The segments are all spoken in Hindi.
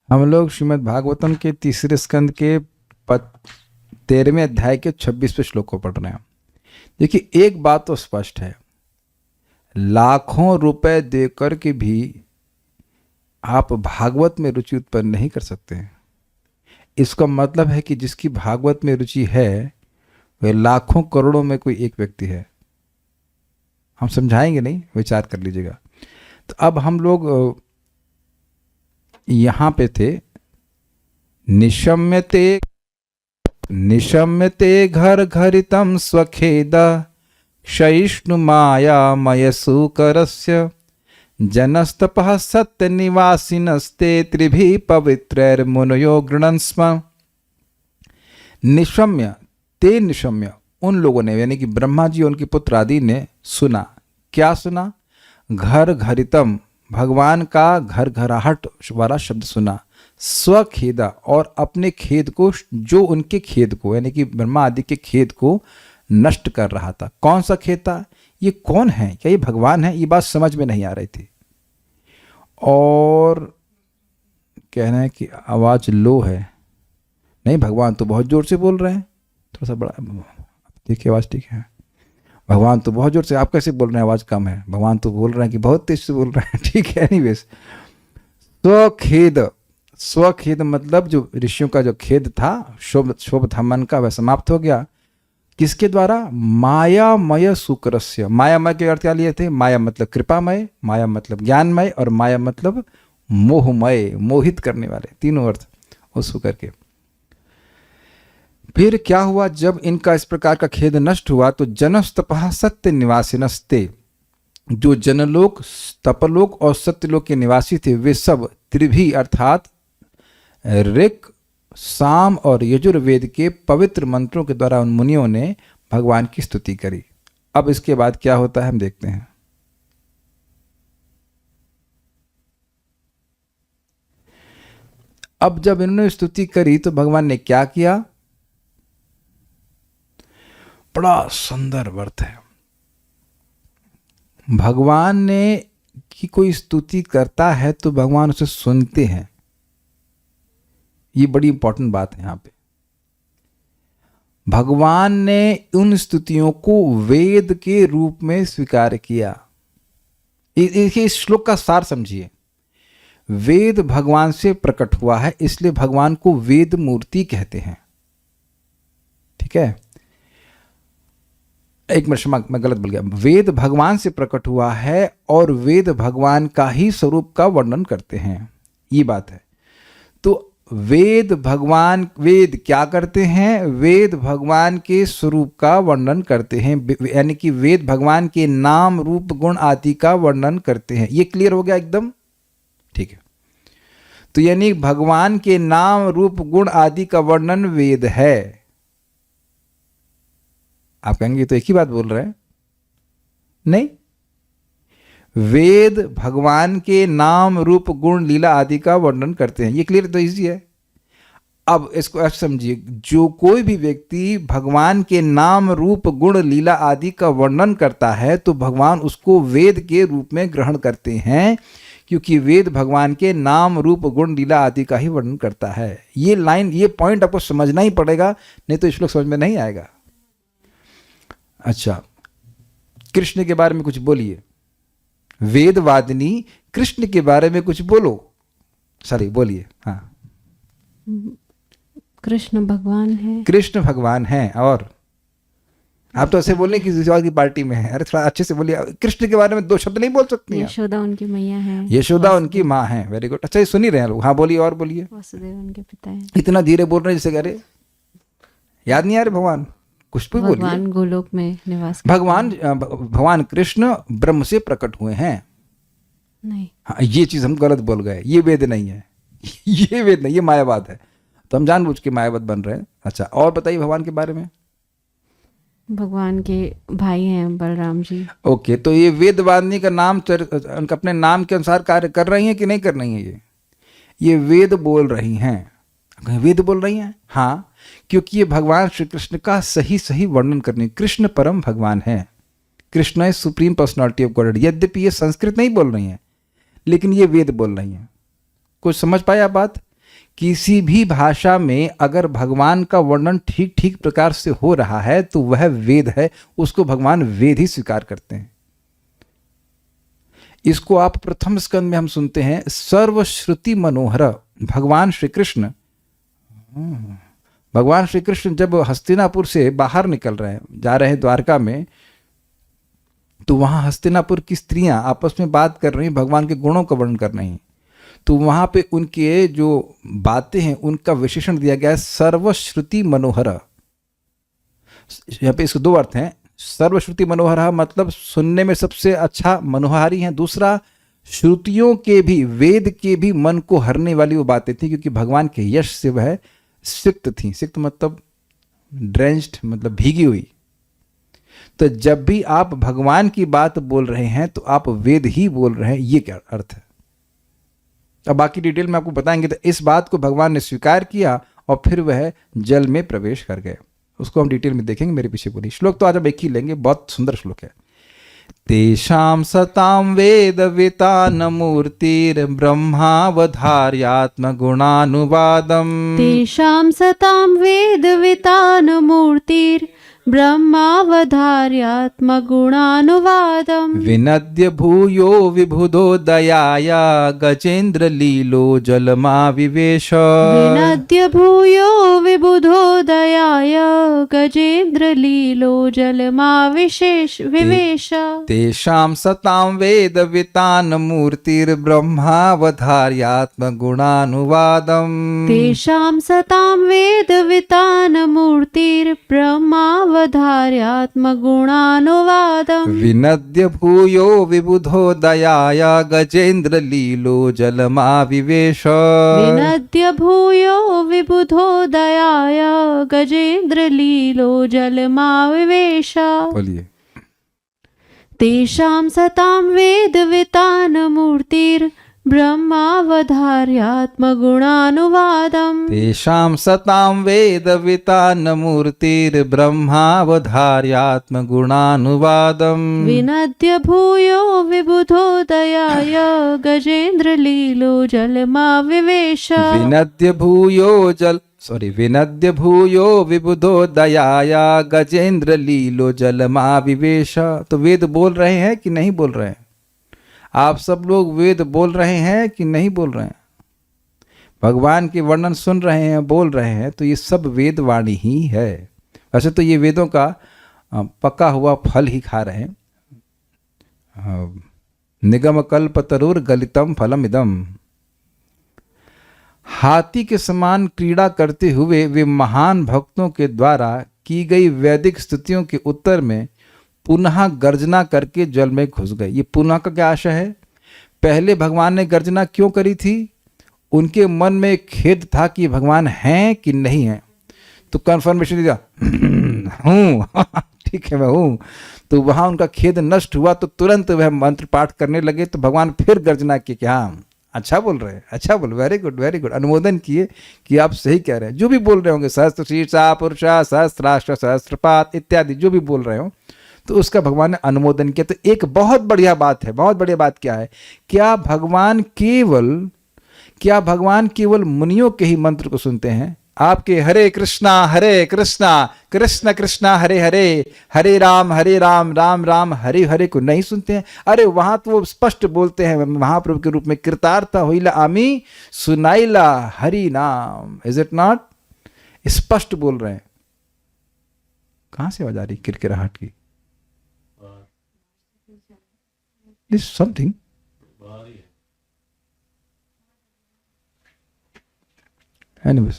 हम लोग श्रीमद् भागवतम के तीसरे स्कंद के 13वें अध्याय के 26वें श्लोक को पढ़ रहे हैं। देखिए, एक बात तो स्पष्ट है, लाखों रुपए देकर के भी आप भागवत में रुचि उत्पन्न नहीं कर सकते हैं। इसका मतलब है कि जिसकी भागवत में रुचि है वह लाखों करोड़ों में कोई एक व्यक्ति है। हम समझाएंगे नहीं, विचार कर लीजिएगा। तो अब हम लोग यहाँ पे थे, निशम्यते घर घरितम स्वखेद क्षयिष्णु मायामय सुकरस्य जनस्तपः सत्य निवासिनस्ते त्रिभिः पवित्रैर्मुनयो गृणन् स्म। निशम्य ते निशम्य, उन लोगों ने यानी कि ब्रह्मा जी और उनके पुत्र आदि ने सुना। क्या सुना? घर घरितम, भगवान का घर घराहट वाला शब्द सुना। स्वखेदा, और अपने खेद को, जो उनके खेद को यानी कि ब्रह्मा आदि के खेद को नष्ट कर रहा था। कौन सा खेद था? ये कौन है? क्या ये भगवान है? ये बात समझ में नहीं आ रही थी। और कहना है कि आवाज लो है। नहीं, भगवान तो बहुत जोर से बोल रहे हैं। थोड़ा सा बड़ा देखिए, आवाज ठीक है। भगवान तो बहुत जोर से, आप कैसे बोल रहे हैं आवाज कम है? भगवान तो बोल रहे हैं कि बहुत तेज से बोल रहे हैं। ठीक है, एनीवेज, स्वखेद मतलब जो ऋषियों का जो खेद था, शोभ था मन का, वह समाप्त हो गया। किसके द्वारा? मायामय सुकरस्य। मायामय के अर्थ क्या लिए थे? माया मतलब कृपामय, माया मतलब ज्ञानमय, और माया मतलब मोहमय, मोहित करने वाले, तीनों अर्थ उस सुकर के। फिर क्या हुआ? जब इनका इस प्रकार का खेद नष्ट हुआ तो जनस्तपः सत्य निवासिनस्ते, जो जनलोक, तपलोक और सत्यलोक के निवासी थे, वे सब त्रिभी अर्थात ऋक, साम और यजुर्वेद के पवित्र मंत्रों के द्वारा उन मुनियों ने भगवान की स्तुति करी। अब इसके बाद क्या होता है हम देखते हैं। अब जब इन्होंने स्तुति करी तो भगवान ने क्या किया? बड़ा सुंदर व्रत है। भगवान ने की कोई स्तुति करता है तो भगवान उसे सुनते हैं। ये बड़ी इंपॉर्टेंट बात है। यहां पे भगवान ने उन स्तुतियों को वेद के रूप में स्वीकार किया। इस श्लोक का सार समझिए। वेद भगवान से प्रकट हुआ है, इसलिए भगवान को वेद मूर्ति कहते हैं। ठीक है, एक मिनट, मैं गलत बोल गया। वेद भगवान से प्रकट हुआ है और वेद भगवान का ही स्वरूप का वर्णन करते हैं, ये बात है। तो वेद क्या करते हैं? वेद भगवान के स्वरूप का वर्णन करते हैं, यानी कि वेद भगवान के नाम रूप गुण आदि का वर्णन करते हैं। ये क्लियर हो गया एकदम? ठीक है। तो यानी भगवान के नाम रूप गुण आदि का वर्णन वेद है। आप कहेंगे तो एक ही बात बोल रहे हैं। नहीं, वेद भगवान के नाम रूप गुण लीला आदि का वर्णन करते हैं। ये क्लियर तो इजी है। अब इसको ऐसे समझिए, जो कोई भी व्यक्ति भगवान के नाम रूप गुण लीला आदि का वर्णन करता है तो भगवान उसको वेद के रूप में ग्रहण करते हैं, क्योंकि वेद भगवान के नाम रूप गुण लीला आदि का ही वर्णन करता है। ये लाइन, ये पॉइंट आपको समझना ही पड़ेगा, नहीं तो श्लोक समझ में नहीं आएगा। अच्छा, कृष्ण के बारे में कुछ बोलिए। वेदवादिनी, कृष्ण के बारे में कुछ बोलो। सॉरी, बोलिए। हाँ, कृष्ण भगवान है। कृष्ण भगवान है। और आप तो ऐसे बोलने की पार्टी में है। अरे थोड़ा अच्छे से बोलिए। कृष्ण के बारे में दो शब्द नहीं बोल सकती हैं। यशोदा उनकी मैया है। यशोदा उनकी माँ है। Very good. अच्छा, ये सुन ही रहे हैं लोग। हाँ, बोलिए और बोलिए। वासुदेव उनके पिता है। इतना धीरे बोल रहे हैं जैसे अरे याद नहीं आ रहे भगवान, कुछ भी बोलिए। भगवान गोलोक में निवास करते भगवान कृष्ण ब्रह्म से प्रकट हुए हैं। नहीं, हाँ, ये चीज हम गलत बोल गए। ये वेद नहीं है। ये वेद नहीं, ये मायावाद है। तो हम जानबूझ के मायावाद बन रहे हैं। अच्छा, और बताइए भगवान के बारे में। भगवान के भाई हैं बलराम जी। ओके, तो ये वेदवादिनी का नाम उनका अपने नाम के अनुसार कार्य कर रही हैं कि नहीं कर रही हैं? ये वेद बोल रही हैं। वेद बोल रही हैं, हाँ, क्योंकि ये भगवान श्री कृष्ण का सही वर्णन करने। कृष्ण परम भगवान है। Krishna is supreme personality of God. यद्यपि ये संस्कृत नहीं बोल रही हैं, लेकिन ये वेद बोल रही हैं। कुछ समझ पाए आप बात? किसी भी भाषा में अगर भगवान का वर्णन ठीक ठीक प्रकार से हो रहा है तो वह वेद है, उसको भगवान वेद ही स्वीकार करते हैं। इसको आप प्रथम स्कंद में हम सुनते हैं, सर्वश्रुति मनोहर। भगवान श्री कृष्ण जब हस्तिनापुर से बाहर निकल रहे हैं, जा रहे हैं द्वारका में, तो वहां हस्तिनापुर की स्त्रियां आपस में बात कर रही, भगवान के गुणों का वर्णन कर रही हैं। तो वहां पे उनके जो बातें हैं उनका विशेषण दिया गया है सर्वश्रुति मनोहर। यहाँ पे इसके दो अर्थ हैं। सर्वश्रुति मनोहर मतलब सुनने में सबसे अच्छा मनोहारी है। दूसरा, श्रुतियों के भी, वेद के भी मन को हरने वाली वो बातें थी, क्योंकि भगवान के यश से वह सिक्त थी। सिक्त मतलब ड्रेंच्ड, मतलब भीगी हुई। तो जब भी आप भगवान की बात बोल रहे हैं तो आप वेद ही बोल रहे हैं, ये क्या अर्थ है। अब बाकी डिटेल में आपको बताएंगे। तो इस बात को भगवान ने स्वीकार किया और फिर वह जल में प्रवेश कर गए। उसको हम डिटेल में देखेंगे, मेरे पीछे बोलिए। श्लोक तो आज अब एक ही लेंगे, बहुत सुंदर श्लोक है। तेषां सतां वेदवितान मूर्तिर् ब्रह्मावधार्यात्म गुणानुवादम्। तेषां सतां वेदवितान मूर्तिर् ब्रह्मावधार्यात्मगुणानुवादम्। विनद्य भूयो विबुधो दयाया गजेन्द्र लीलो जलमाविवेश। विनद्य भूयो विबुधो दयाय गजेन्द्र लीलो विवेश। तेषां सतां वेदवितान मूर्तिर्ब्रह्मावधार्यात्मगुणानुवादम्। तेषां सतां वेदवितान मूर्तिर्ब्रह्मावधार्यात्मगुणानुवादम्। विनद्य भूयो विबुधो दयाया गजेन्द्र लीलो जलमाविवेश। विनद्य भूयो विबुधो दयाय गजेन्द्र लीलो जलमाविवेश। बोलिए। तेषां सतां वेदवितान मूर्तिर्ब्रह्मावधार्यात्मगुणानुवादम्। तेषां सतां वेदवितान मूर्तिर्ब्रह्मावधार्यात्मगुणानुवादम्। विनद्य भूयो विबुधो दयाय गजेन्द्र लीलो जलमाविवेश। विनद्य भूयो विबुधो दयाया गजेन्द्र लीलो जलमाविवेश। तो वेद बोल रहे हैं कि नहीं बोल रहे हैं? आप सब लोग वेद बोल रहे हैं कि नहीं बोल रहे हैं? भगवान के वर्णन सुन रहे हैं, बोल रहे हैं, तो ये सब वेद वाणी ही है। वैसे तो ये वेदों का पका हुआ फल ही खा रहे हैं। निगम कल्पतरुर गलितम फलम इदम। हाथी के समान क्रीड़ा करते हुए वे महान भक्तों के द्वारा की गई वैदिक स्तुतियों के उत्तर में पुनः गर्जना करके जल में घुस गए। ये पुनः का क्या आशय है? पहले भगवान ने गर्जना क्यों करी थी? उनके मन में खेद था कि भगवान हैं कि नहीं हैं। तो कन्फर्मेशन दिया, हूँ, ठीक है मैं हूँ। तो वहाँ उनका खेद नष्ट हुआ, तो तुरंत वह मंत्र पाठ करने लगे। तो भगवान फिर गर्जना किए कि हाँ अच्छा बोल रहे हैं, अच्छा बोल, वेरी गुड वेरी गुड। अनुमोदन किए कि आप सही कह रहे हैं। जो भी बोल रहे होंगे, सहस्त्र शीर्षा पुरुषा सहस्त्राष्ट्र सहस्त्रपात इत्यादि जो भी बोल रहे हो, तो उसका भगवान ने अनुमोदन किया। तो एक बहुत बढ़िया बात है। बहुत बढ़िया बात क्या है? क्या भगवान केवल मुनियों के ही मंत्र को सुनते हैं? आपके हरे कृष्णा कृष्ण कृष्णा हरे हरे, हरे राम राम राम हरे हरे को नहीं सुनते हैं? अरे वहां तो वो स्पष्ट बोलते हैं महाप्रभु के रूप में, कृतार्थ होइला आमी सुनाइला हरि नाम। Is it not? स्पष्ट बोल रहे हैं। कहां से आवाज आ रही किरकिराहट की? This something. Anyways,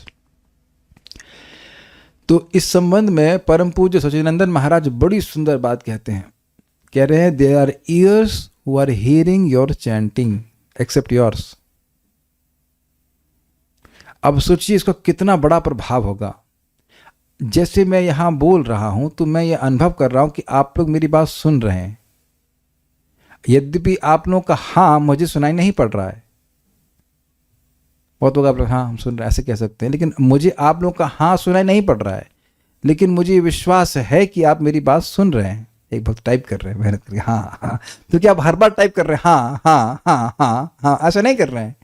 तो इस संबंध में परम पूज्य सच्चिदानंद महाराज बड़ी सुंदर बात कहते हैं। कह रहे हैं, there are ears who are hearing your chanting except yours. अब सोचिए इसका कितना बड़ा प्रभाव होगा। जैसे मैं यहां बोल रहा हूं तो मैं ये अनुभव कर रहा हूं कि आप लोग मेरी बात सुन रहे हैं, यद्यपि आप लोगों का हाँ मुझे सुनाई नहीं पड़ रहा है। बहुत लोग आप लोग हाँ हम सुन रहे हैं ऐसे कह सकते हैं, लेकिन मुझे आप लोगों का हाँ सुनाई नहीं पड़ रहा है, लेकिन मुझे विश्वास है कि आप मेरी बात सुन रहे हैं। एक भक्त टाइप कर रहे हैं मेहनत करके हाँ हाँ, तो क्या आप हर बार टाइप कर रहे हैं हाँ हाँ हाँ हाँ हाँ? ऐसा नहीं कर रहे हैं।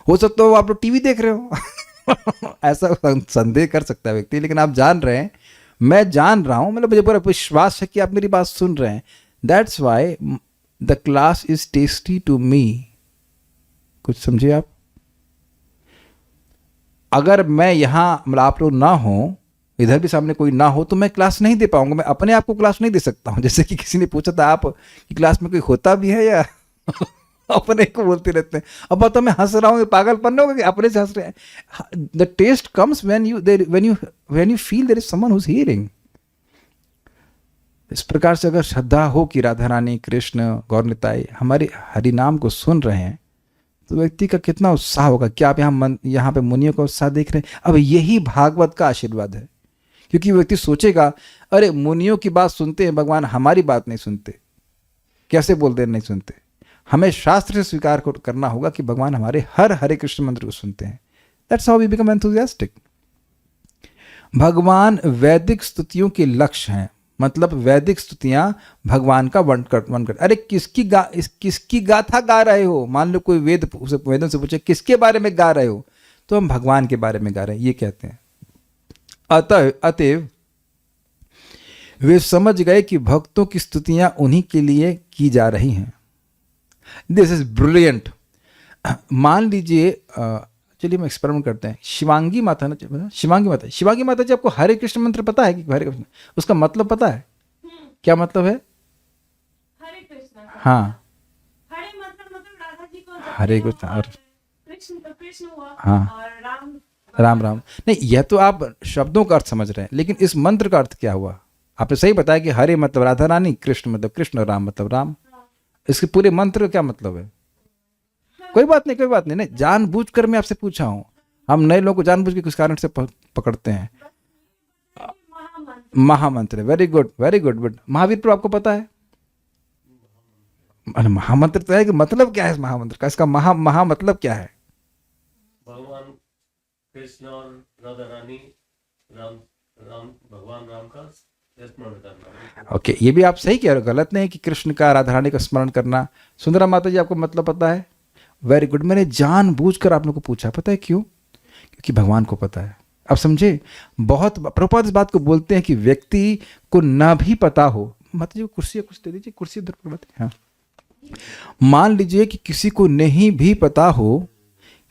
हो सकता हो आप लोग टीवी देख रहे हो ऐसा संदेह कर सकता है व्यक्ति, लेकिन आप जान रहे हैं, मैं जान रहा हूं, मतलब मुझे पूरा विश्वास है कि आप मेरी बात सुन रहे हैं. That's why the class is tasty to me. कुछ समझे आप? अगर मैं यहाँ मतलब आप लोग ना हो, इधर भी सामने कोई ना हो, तो मैं क्लास नहीं दे पाऊंगा. मैं अपने आप को क्लास नहीं दे सकता हूँ. जैसे कि किसी ने पूछा था आप कि क्लास में कोई होता भी है या अपने को बोलते रहते हैं. अब बताओ मैं हंस रहा हूँ, पागलपन होगा कि अपने से हंस रहे हैं. The taste comes when you feel there is someone who is hearing. इस प्रकार से अगर श्रद्धा हो कि राधा रानी, कृष्ण, गौर निताई हमारे हरि नाम को सुन रहे हैं, तो व्यक्ति का कितना उत्साह होगा. क्या आप यहाँ पे मुनियों का उत्साह देख रहे हैं? अब यही भागवत का आशीर्वाद है, क्योंकि व्यक्ति सोचेगा अरे मुनियों की बात सुनते हैं भगवान, हमारी बात नहीं सुनते. कैसे बोलते हैं नहीं सुनते? हमें शास्त्र से स्वीकार करना होगा कि भगवान हमारे हर हरे कृष्ण मंत्र को सुनते हैं. That's how we become enthusiastic. भगवान वैदिक स्तुतियों के लक्ष्य हैं. मतलब वैदिक स्तुतियां भगवान का वर्णन कर. अरे किसकी गाथा गा रहे हो? मान लो कोई वेदों से पूछे किसके बारे में गा रहे हो, तो हम भगवान के बारे में गा रहे हैं, ये कहते हैं. अतएव वे समझ गए कि भक्तों की स्तुतियां उन्हीं के लिए की जा रही हैं. This is brilliant. मान लीजिए, चलिए हम एक्सपेरिमेंट करते हैं. शिवांगी माता ना, शिवांगी माता जी, आपको हरे कृष्ण मंत्र पता है कि हरे कृष्ण उसका मतलब पता है? क्या मतलब है? हरे कृष्ण. हाँ, हरे मतलब राधा जी को हरे कृष्ण और कृष्ण हुआ. हाँ, और राम राम राम. नहीं, यह तो आप शब्दों का अर्थ समझ रहे हैं, लेकिन इस मंत्र का अर्थ क्या हुआ? आपने सही बताया कि हरे मतलब राधा रानी, कृष्ण मतलब कृष्ण और राम मतलब राम. इसके पूरे मंत्र का क्या मतलब है? कोई बात नहीं, नहीं जानबूझकर मैं आपसे पूछा हूं. हम नए लोगों को जानबूझ के किस कारण से पकड़ते हैं. महामंत्र. Very good. बट महावीर पर आपको पता है? महामंत्र तो है कि मतलब क्या है इस महामंत्र का? इसका महा मतलब क्या है? भगवान कृष्ण और राधा रानी, राम भगवान राम का स्मरण करना. ओके, ये भी आप सही कह रहे हो, गलत नहीं है कि कृष्ण का, राधा रानी का स्मरण करना. सुंदरा माता जी, आपको मतलब पता है? Very good. मैंने जानबूझकर आप लोगों को पूछा. पता है क्यों? क्योंकि भगवान को पता है. अब समझे? बहुत प्रभुपाद इस बात को बोलते हैं कि व्यक्ति को ना भी पता हो. माता जी को कुर्सी कुछ दे दीजिए, कुर्सी उधर पर. हाँ, मान लीजिए कि किसी को नहीं भी पता हो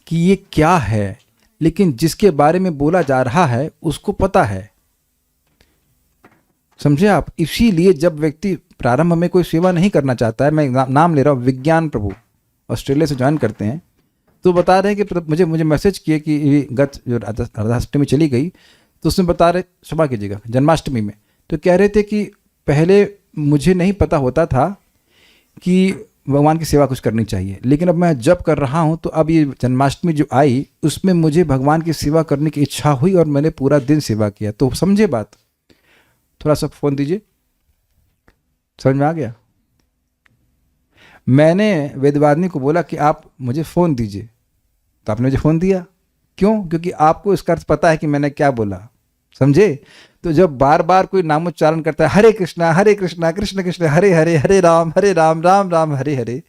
कि ये क्या है, लेकिन जिसके बारे में बोला जा रहा है उसको पता है. समझे आप? इसीलिए जब व्यक्ति प्रारंभ में कोई सेवा नहीं करना चाहता है, मैं नाम ले रहा हूँ विज्ञान प्रभु, ऑस्ट्रेलिया से ज्वाइन करते हैं, तो बता रहे हैं कि मुझे मैसेज किए कि गत जो राधाष्टमी चली गई, तो उसमें बता रहे, क्षमा कीजिएगा, जन्माष्टमी में, तो कह रहे थे कि पहले मुझे नहीं पता होता था कि भगवान की सेवा कुछ करनी चाहिए, लेकिन अब मैं जब कर रहा हूँ तो अब ये जन्माष्टमी जो आई उसमें मुझे भगवान की सेवा करने की इच्छा हुई और मैंने पूरा दिन सेवा किया. तो समझे बात? थोड़ा सा फोन दीजिए. समझ में आ गया? मैंने वेदवादिनी को बोला कि आप मुझे फ़ोन दीजिए, तो आपने मुझे फ़ोन दिया. क्यों? क्योंकि आपको इसका अर्थ पता है कि मैंने क्या बोला. समझे? तो जब बार बार कोई नामोच्चारण करता है हरे कृष्णा कृष्ण कृष्ण हरे हरे, हरे राम राम राम हरे हरे,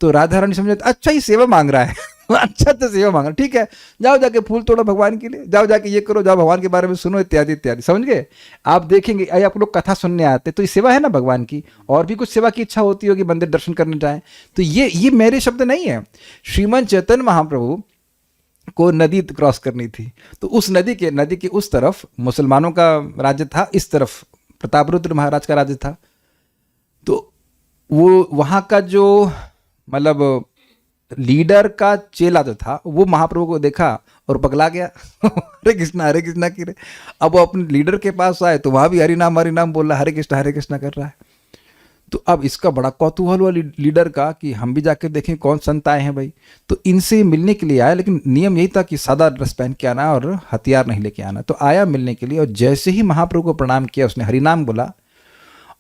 तो राधा रानी समझे अच्छा ये सेवा मांग रहा है. अच्छा तो सेवा मांग रहा है, ठीक है, जाओ जाके फूल तोड़ो भगवान के लिए, जाओ जाके ये करो, जाओ भगवान के बारे में सुनो, इत्यादि इत्यादि. समझ गए? आप देखेंगे, अरे आप लोग कथा सुनने आते तो ये सेवा है ना भगवान की. और भी कुछ सेवा की इच्छा होती होगी, मंदिर दर्शन करने जाएं, तो ये मेरे शब्द नहीं है. श्रीमंत चैतन्य महाप्रभु को नदी क्रॉस करनी थी, तो उस नदी के उस तरफ मुसलमानों का राज्य था, इस तरफ प्रतापरुद्र महाराज का राज्य था. तो वो वहाँ का जो मतलब लीडर का चेला जो था, वो महाप्रभु को देखा और पगला गया. हरे कृष्णा की रे. अब वो अपने लीडर के पास आए तो वहाँ भी हरि नाम बोल रहा है, हरे कृष्णा कर रहा है. तो अब इसका बड़ा कौतूहल हुआ लीडर का कि हम भी जाकर देखें कौन संत आए हैं भाई. तो इनसे मिलने के लिए आया, लेकिन नियम यही था कि सादा ड्रेस पहन के आना और हथियार नहीं लेके आना. तो आया मिलने के लिए, और जैसे ही महाप्रभु को प्रणाम किया, उसने हरिनाम बोला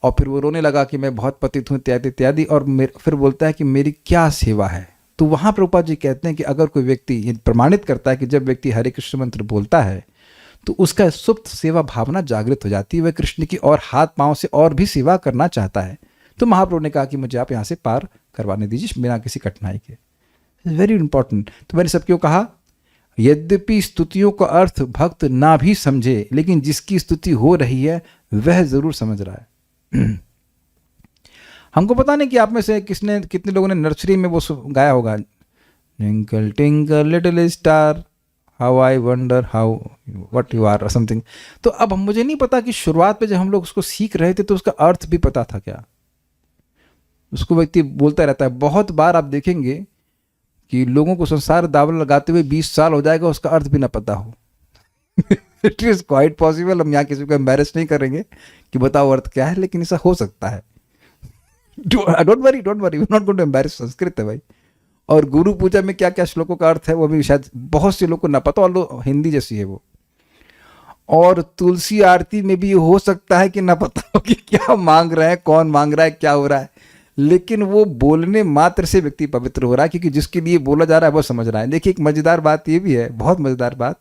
और फिर वो रोने लगा कि मैं बहुत पतित हूँ, इत्यादि इत्यादि. और फिर बोलता है कि मेरी क्या सेवा है. तो वहाँ प्रभुपाद जी कहते हैं कि अगर कोई व्यक्ति ये प्रमाणित करता है कि जब व्यक्ति हरे कृष्ण मंत्र बोलता है तो उसका सुप्त सेवा भावना जागृत हो जाती है, वह कृष्ण की और हाथ पांव से और भी सेवा करना चाहता है. तो महाप्रभु ने कहा कि मुझे आप यहाँ से पार करवाने दीजिए बिना किसी कठिनाई के. Very important. तो मैंने सब क्यों कहा? यद्यपि स्तुतियों का अर्थ भक्त ना भी समझे, लेकिन जिसकी स्तुति हो रही है वह जरूर समझ रहा है। हमको पता नहीं कि आप में से कितने लोगों ने नर्सरी में वो गाया होगा, twinkle twinkle little star how I wonder how what you are something. तो अब मुझे नहीं पता कि शुरुआत में जब हम लोग उसको सीख रहे थे तो उसका अर्थ भी पता था क्या। उसको व्यक्ति बोलता रहता है। बहुत बार आप देखेंगे कि लोगों को संसार दावल लगाते हुए 20 साल हो जाएगा, उसका अर्थ भी ना पता हो। It is quite possible. हम यहाँ किसी को एम्बैरेस नहीं करेंगे कि बताओ अर्थ क्या है, लेकिन ऐसा हो सकता है। Don't worry not going to embarrass. Sanskrit है भाई। और गुरु पूजा में क्या क्या श्लोकों का अर्थ है वो भी शायद बहुत से लोगों को ना पता, और हिंदी जैसी है वो। और तुलसी आरती में भी हो सकता है कि ना पता हो कि क्या मांग रहे हैं, कौन मांग रहा है, क्या हो रहा है, लेकिन वो बोलने मात्र से व्यक्ति पवित्र हो रहा है, क्योंकि जिसके लिए बोला जा रहा है वो समझ रहा है। देखिए एक मजेदार बात ये भी है, बहुत मजेदार बात।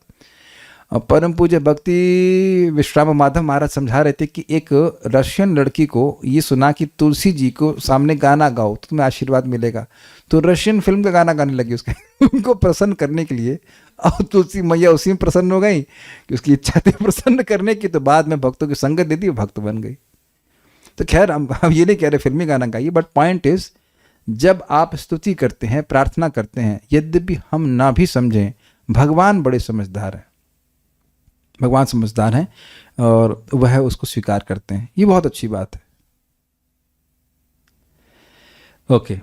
परम पूज्य भक्ति विश्राम माधव महाराज समझा रहे थे कि एक रशियन लड़की को ये सुना कि तुलसी जी को सामने गाना गाओ तो तुम्हें आशीर्वाद मिलेगा, तो रशियन फिल्म का गाना गाने लगी उसके उनको प्रसन्न करने के लिए। और तुलसी मैया उसी में प्रसन्न हो गई कि उसकी इच्छा थी प्रसन्न करने की, तो बाद में भक्तों की संगत दे दी, भक्त बन गई। तो खैर हम ये नहीं कह रहे फिल्मी गाना गाइए, बट पॉइंट इज जब आप स्तुति करते हैं, प्रार्थना करते हैं, यद्यपि हम ना भी समझें, भगवान बड़े समझदार हैं। भगवान समझदार हैं और वह उसको स्वीकार करते हैं। ये बहुत अच्छी बात है। ओके,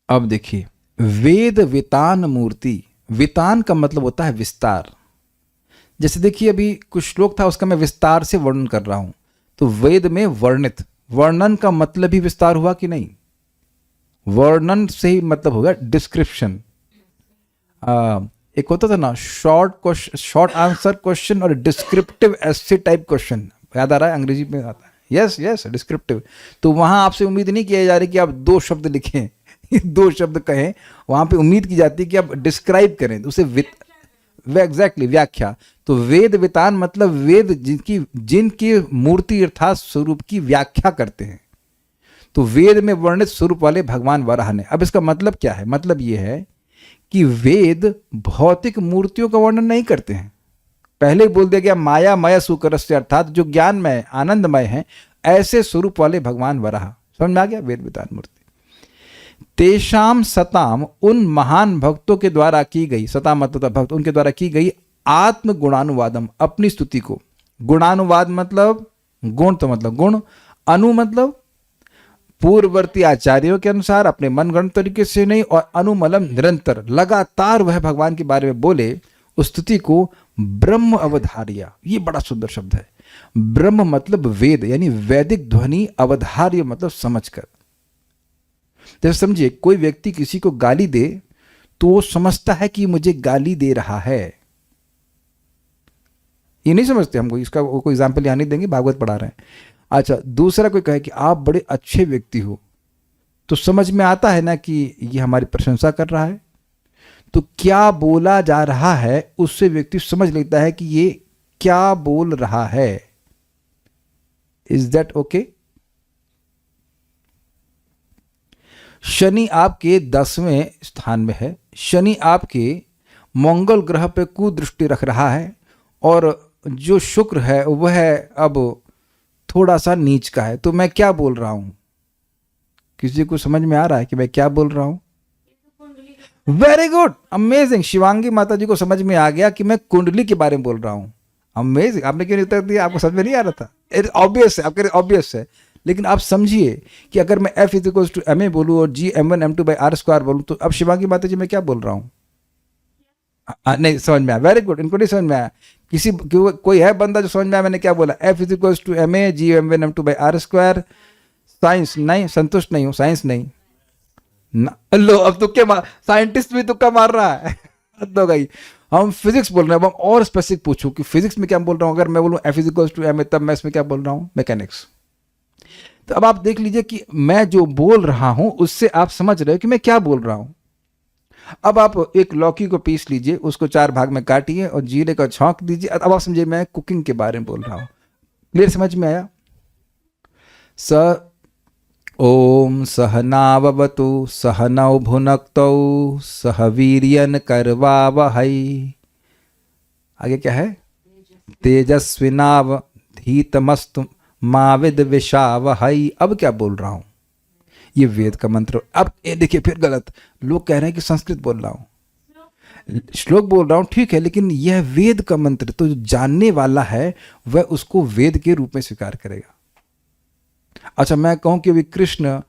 अब देखिए वेद वितान मूर्ति। वितान का मतलब होता है विस्तार। जैसे देखिए अभी कुछ श्लोक था उसका मैं विस्तार से वर्णन कर रहा हूं, तो वेद में वर्णित, वर्णन का मतलब ही विस्तार हुआ कि नहीं। वर्णन से ही मतलब होगा डिस्क्रिप्शन। एक होता था ना शॉर्ट आंसर क्वेश्चन और डिस्क्रिप्टिव एस्से टाइप क्वेश्चन, याद आ रहा है, अंग्रेजी में आता है। Yes descriptive. तो वहां आपसे उम्मीद नहीं किया जा रही कि आप 2 शब्द लिखें, 2 शब्द कहें, वहां पे उम्मीद की जाती है कि आप डिस्क्राइब करें, तो उसे एग्जैक्टली व्याख्या। तो वेद वितान मतलब वेद जिनकी मूर्ति अर्थात स्वरूप की व्याख्या करते हैं। तो वेद में वर्णित स्वरूप वाले भगवान वराह ने। अब इसका मतलब क्या है? मतलब ये है कि वेद भौतिक मूर्तियों का वर्णन नहीं करते हैं। पहले ही बोल दिया गया मायामय सुकरस्य, अर्थात जो ज्ञानमय आनंदमय है, ऐसे स्वरूप वाले भगवान वराह। समझ में आ गया? वेद वितान मूर्ति। तेषाम सताम, उन महान भक्तों के द्वारा की गई, सताम मतलब भक्त, उनके द्वारा की गई आत्म गुणानुवादम, अपनी स्तुति को। गुणानुवाद मतलब गुण, तो मतलब गुण, अनु मतलब पूर्ववर्ती आचार्यों के अनुसार अपने मनगढ़ंत तरीके से नहीं, और अनुमलम निरंतर, लगातार वह भगवान के बारे में बोले, उस स्तुति को ब्रह्म अवधार्य। ये बड़ा सुंदर शब्द है। ब्रह्म मतलब वेद, यानी वैदिक ध्वनि, अवधार्य मतलब समझकर। जैसे समझिए कोई व्यक्ति किसी को गाली दे तो वो समझता है कि मुझे गाली दे रहा है। ये नहीं समझते हमको, इसका कोई एग्जाम्पल यहां नहीं देंगे, भागवत पढ़ा रहे हैं। अच्छा, दूसरा कोई कहे कि आप बड़े अच्छे व्यक्ति हो, तो समझ में आता है ना कि ये हमारी प्रशंसा कर रहा है। तो क्या बोला जा रहा है उससे व्यक्ति समझ लेता है कि ये क्या बोल रहा है। Is that okay? शनि आपके 10वें स्थान में है। शनि आपके मंगल ग्रह पे कुदृष्टि रख रहा है, और जो शुक्र है वह अब थोड़ा सा नीच का है। तो मैं क्या बोल रहा हूं? किसी को समझ में आ रहा है कि मैं क्या बोल रहा हूं? Very good, amazing. शिवांगी माता जी को समझ में आ गया कि मैं कुंडली के बारे में बोल रहा हूं। अमेजिंग। आपने क्यों नहीं उत्तर दिया? आपको समझ में नहीं आ रहा था? ऑब्वियस है, आपके ऑब्वियस है। लेकिन आप समझिए कि अगर मैं F = ma बोलूँ और G m1 m2 by r² बोलूँ, तो अब शिवांगी माता जी मैं क्या बोल रहा हूँ? नहीं समझ में आया। वेरी गुड, इनको नहीं समझ में आया। कोई है बंदा जो समझ में आया मैंने क्या बोला? F = ma G m1 m2 by r²। Science नहीं, संतुष्ट नहीं हूँ, साइंस नहीं ना। लो अब तुक्के मार, साइंटिस्ट भी तुक्का मार रहा है। हद हो गई। हम फिजिक्स बोल रहे हैं। अब हम और स्पेसिफिक पूछूं कि फिजिक्स में क्या बोल रहा हूँ। अगर मैं बोलूँ F = ma, तब मैं इसमें क्या बोल रहा हूँ? मैकेनिक्स। तो अब आप देख लीजिए कि मैं जो बोल रहा हूं उससे आप समझ रहे हो कि मैं क्या बोल रहा हूं। अब आप एक लौकी को पीस लीजिए, उसको 4 भाग में काटिए और जीरे का छौंक दीजिए। अब आप समझिए मैं कुकिंग के बारे में बोल रहा हूं। क्लियर, समझ में आया? सर ओम सहनाववतु सहनौ भुनक्तौ सह वीर्यं करवावहै। आगे क्या है? तेजस्विनावधीतमस्तु मा विद्विषावहै। अब क्या बोल रहा हूं? ये वेद का मंत्र। अब ये देखिए फिर गलत, लोग कह रहे हैं कि संस्कृत बोल रहा हूं, श्लोक बोल रहा हूं, ठीक है, लेकिन यह वेद का मंत्र, तो जो जानने वाला है वह उसको वेद के रूप में स्वीकार करेगा। अच्छा, मैं कहूं कि अभी कृष्ण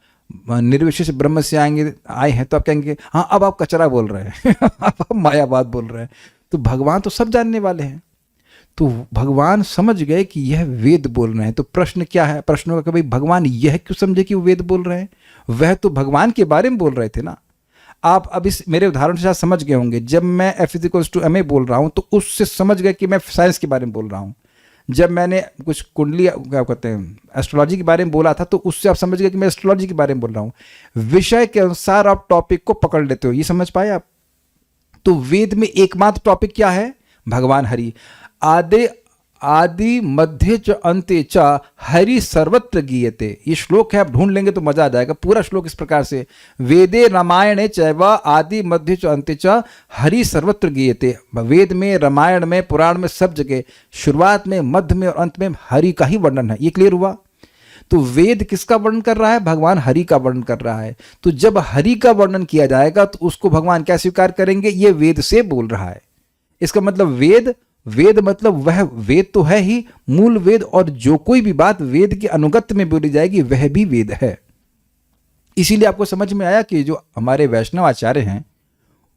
निर्विशेष ब्रह्म से आए हैं, तो आप कहेंगे हाँ अब आप कचरा बोल रहे हैं अब आप मायावाद बोल रहे हैं। तो भगवान तो सब जानने वाले हैं, तो भगवान समझ गए कि यह वेद बोल रहे हैं। तो प्रश्न क्या है? प्रश्न होगा कि भाई भगवान यह क्यों समझे कि वो वेद बोल रहे हैं? वह तो भगवान के बारे में बोल रहे थे ना। आप अब इस मेरे उदाहरण से समझ गए होंगे, जब मैं F=ma बोल रहा हूं तो उससे समझ गए कि मैं साइंस के बारे में बोल रहा हूं। जब मैंने कुछ कुंडली क्या कहते हैं एस्ट्रोलॉजी के बारे में बोला था, तो उससे आप समझ गए कि मैं एस्ट्रोलॉजी के बारे में बोल रहा हूं। विषय के अनुसार आप टॉपिक को पकड़ लेते हो, ये समझ पाए आप? तो वेद में एकमात्र टॉपिक क्या है? भगवान हरि। आदि मध्य च अंते च हरि सर्वत्र गीयते। ये श्लोक है, आप ढूंढ लेंगे तो मजा आ जाएगा। पूरा श्लोक इस प्रकार से, वेदे रामायणे चैव आदि मध्य च अंते च हरि सर्वत्र गीयते। वेद में, रामायण में, पुराण में, सब जगह शुरुआत में, मध्य में और अंत में हरि का ही वर्णन है। ये क्लियर हुआ? तो वेद किसका वर्णन कर रहा है? भगवान हरि का वर्णन कर रहा है। तो जब हरि का वर्णन किया जाएगा तो उसको भगवान क्या स्वीकार करेंगे? ये वेद से बोल रहा है। इसका मतलब वेद मतलब वह वेद तो है ही, मूल वेद, और जो कोई भी बात वेद के अनुगत्य में बोली जाएगी वह भी वेद है। इसीलिए आपको समझ में आया कि जो हमारे वैष्णव आचार्य हैं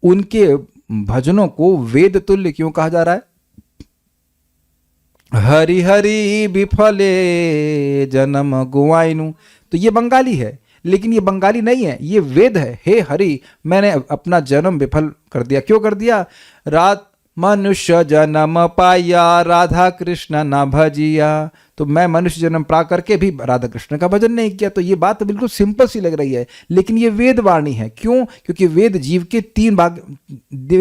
उनके भजनों को वेद तुल्य क्यों कहा जा रहा है? हरि हरि विफले जन्म गुआइनु। तो ये बंगाली है, लेकिन ये बंगाली नहीं है, ये वेद है। हे हरि, मैंने अपना जन्म विफल कर दिया। क्यों कर दिया? रात मनुष्य जन्म पाया राधा कृष्ण न भजिया। तो मैं मनुष्य जन्म पा करके भी राधा कृष्ण का भजन नहीं किया। तो ये बात बिल्कुल सिंपल सी लग रही है, लेकिन ये वेद वाणी है। क्यों? क्योंकि वेद जीव के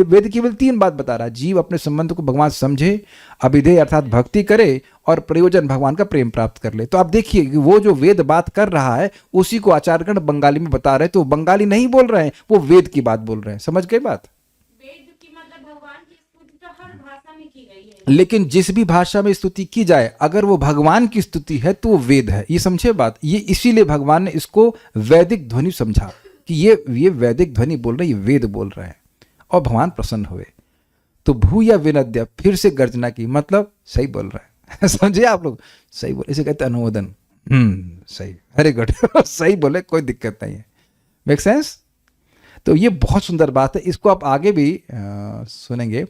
वेद केवल 3 बात बता रहा है। जीव अपने संबंध को भगवान समझे, अभिधेय अर्थात भक्ति करे, और प्रयोजन भगवान का प्रेम प्राप्त कर ले। तो आप देखिए कि वो जो वेद बात कर रहा है उसी को आचार्यगण बंगाली में बता रहे हैं। तो बंगाली नहीं बोल रहे हैं, वो वेद की बात बोल रहे हैं। समझ गए बात? लेकिन जिस भी भाषा में स्तुति की जाए, अगर वो भगवान की स्तुति है तो वो वेद है। ये समझे बात? ये इसीलिए भगवान ने इसको वैदिक ध्वनि समझा कि ये वैदिक ध्वनि बोल रहे, ये वेद बोल रहे हैं, और भगवान प्रसन्न हुए। तो भूया विनद्य, फिर से गर्जना की, मतलब सही बोल रहे हैं समझे आप लोग? सही बोले, इसे कहते हैं अनुमोदन। सही, वेरी गुड सही बोले, कोई दिक्कत नहीं है। Make sense? तो ये बहुत सुंदर बात है। इसको आप आगे भी सुनेंगे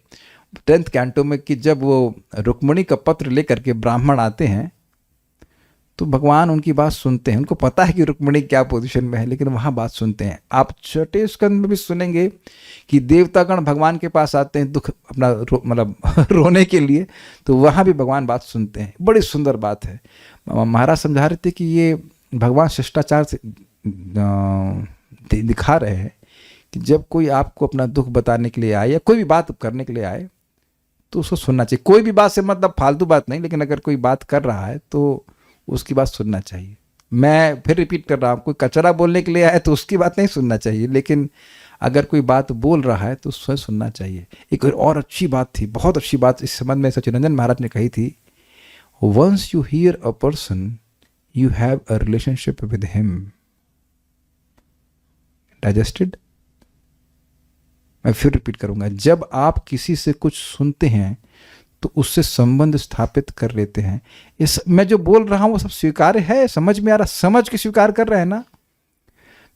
10th कैंटो में, कि जब वो रुक्मिणी का पत्र लेकर के ब्राह्मण आते हैं तो भगवान उनकी बात सुनते हैं। उनको पता है कि रुक्मिणी क्या पोजीशन में है, लेकिन वहाँ बात सुनते हैं। आप छठे स्कंद में भी सुनेंगे कि देवतागण भगवान के पास आते हैं दुख अपना मतलब रोने के लिए, तो वहाँ भी भगवान बात सुनते हैं। बड़ी सुंदर बात है। महाराज समझा रहे थे कि ये भगवान शिष्टाचार से दिखा रहे हैं कि जब कोई आपको अपना दुख बताने के लिए आए या कोई भी बात करने के लिए आए तो उसको सुनना चाहिए। कोई भी बात से मतलब फालतू बात नहीं, लेकिन अगर कोई बात कर रहा है तो उसकी बात सुनना चाहिए। मैं फिर रिपीट कर रहा हूँ, कोई कचरा बोलने के लिए आए तो उसकी बात नहीं सुनना चाहिए, लेकिन अगर कोई बात बोल रहा है तो उससे सुनना चाहिए। एक और अच्छी बात थी, बहुत अच्छी बात इस संबंध में सच्चिदानंद महाराज ने कही थी, once you hear a person you have a relationship with him. Digested? मैं फिर रिपीट करूंगा, जब आप किसी से कुछ सुनते हैं तो उससे संबंध स्थापित कर लेते हैं। इस मैं जो बोल रहा हूं वो सब स्वीकार्य है, समझ में आ रहा? समझ के स्वीकार कर रहे हैं ना?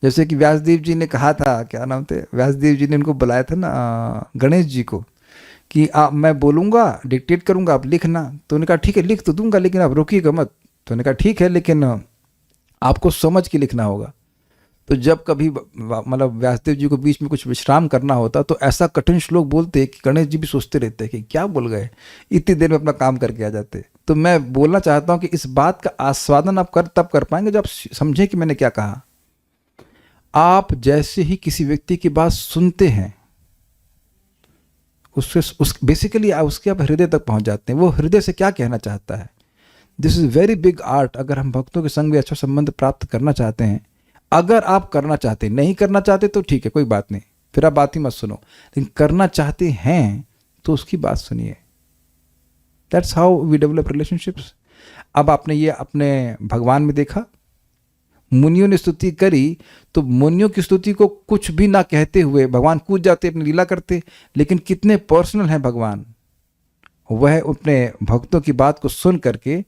जैसे कि व्यासदेव जी ने कहा था, क्या नाम थे, व्यासदेव जी ने उनको बुलाया था ना गणेश जी को, कि मैं बोलूंगा, डिक्टेट करूंगा, आप लिखना। तो उन्होंने कहा ठीक है लिख तो दूंगा, लेकिन आप रोकिएगा मत। तो उन्होंने कहा ठीक है, लेकिन आपको समझ के लिखना होगा। तो जब कभी मतलब व्यासदेव जी को बीच में कुछ विश्राम करना होता तो ऐसा कठिन श्लोक बोलते कि गणेश जी भी सोचते रहते कि क्या बोल गए, इतनी देर में अपना काम करके आ जाते। तो मैं बोलना चाहता हूं कि इस बात का आस्वादन आप तब कर पाएंगे जब आप समझें कि मैंने क्या कहा। आप जैसे ही किसी व्यक्ति की बात सुनते हैं बेसिकली उसके आप हृदय तक पहुंच जाते हैं। वो हृदय से क्या कहना चाहता है। This is very big art. अगर हम भक्तों के संग में अच्छा संबंध प्राप्त करना चाहते हैं अगर आप करना चाहते, नहीं करना चाहते तो ठीक है, कोई बात नहीं, फिर आप बात ही मत सुनो, लेकिन करना चाहते हैं तो उसकी बात सुनिए। That's how we develop relationships. अब आपने ये अपने भगवान में देखा, मुनियों ने स्तुति करी तो मुनियों की स्तुति को कुछ भी ना कहते हुए भगवान कूद जाते, अपनी लीला करते। लेकिन कितने पर्सनल हैं भगवान, वह अपने भक्तों की बात को सुन करके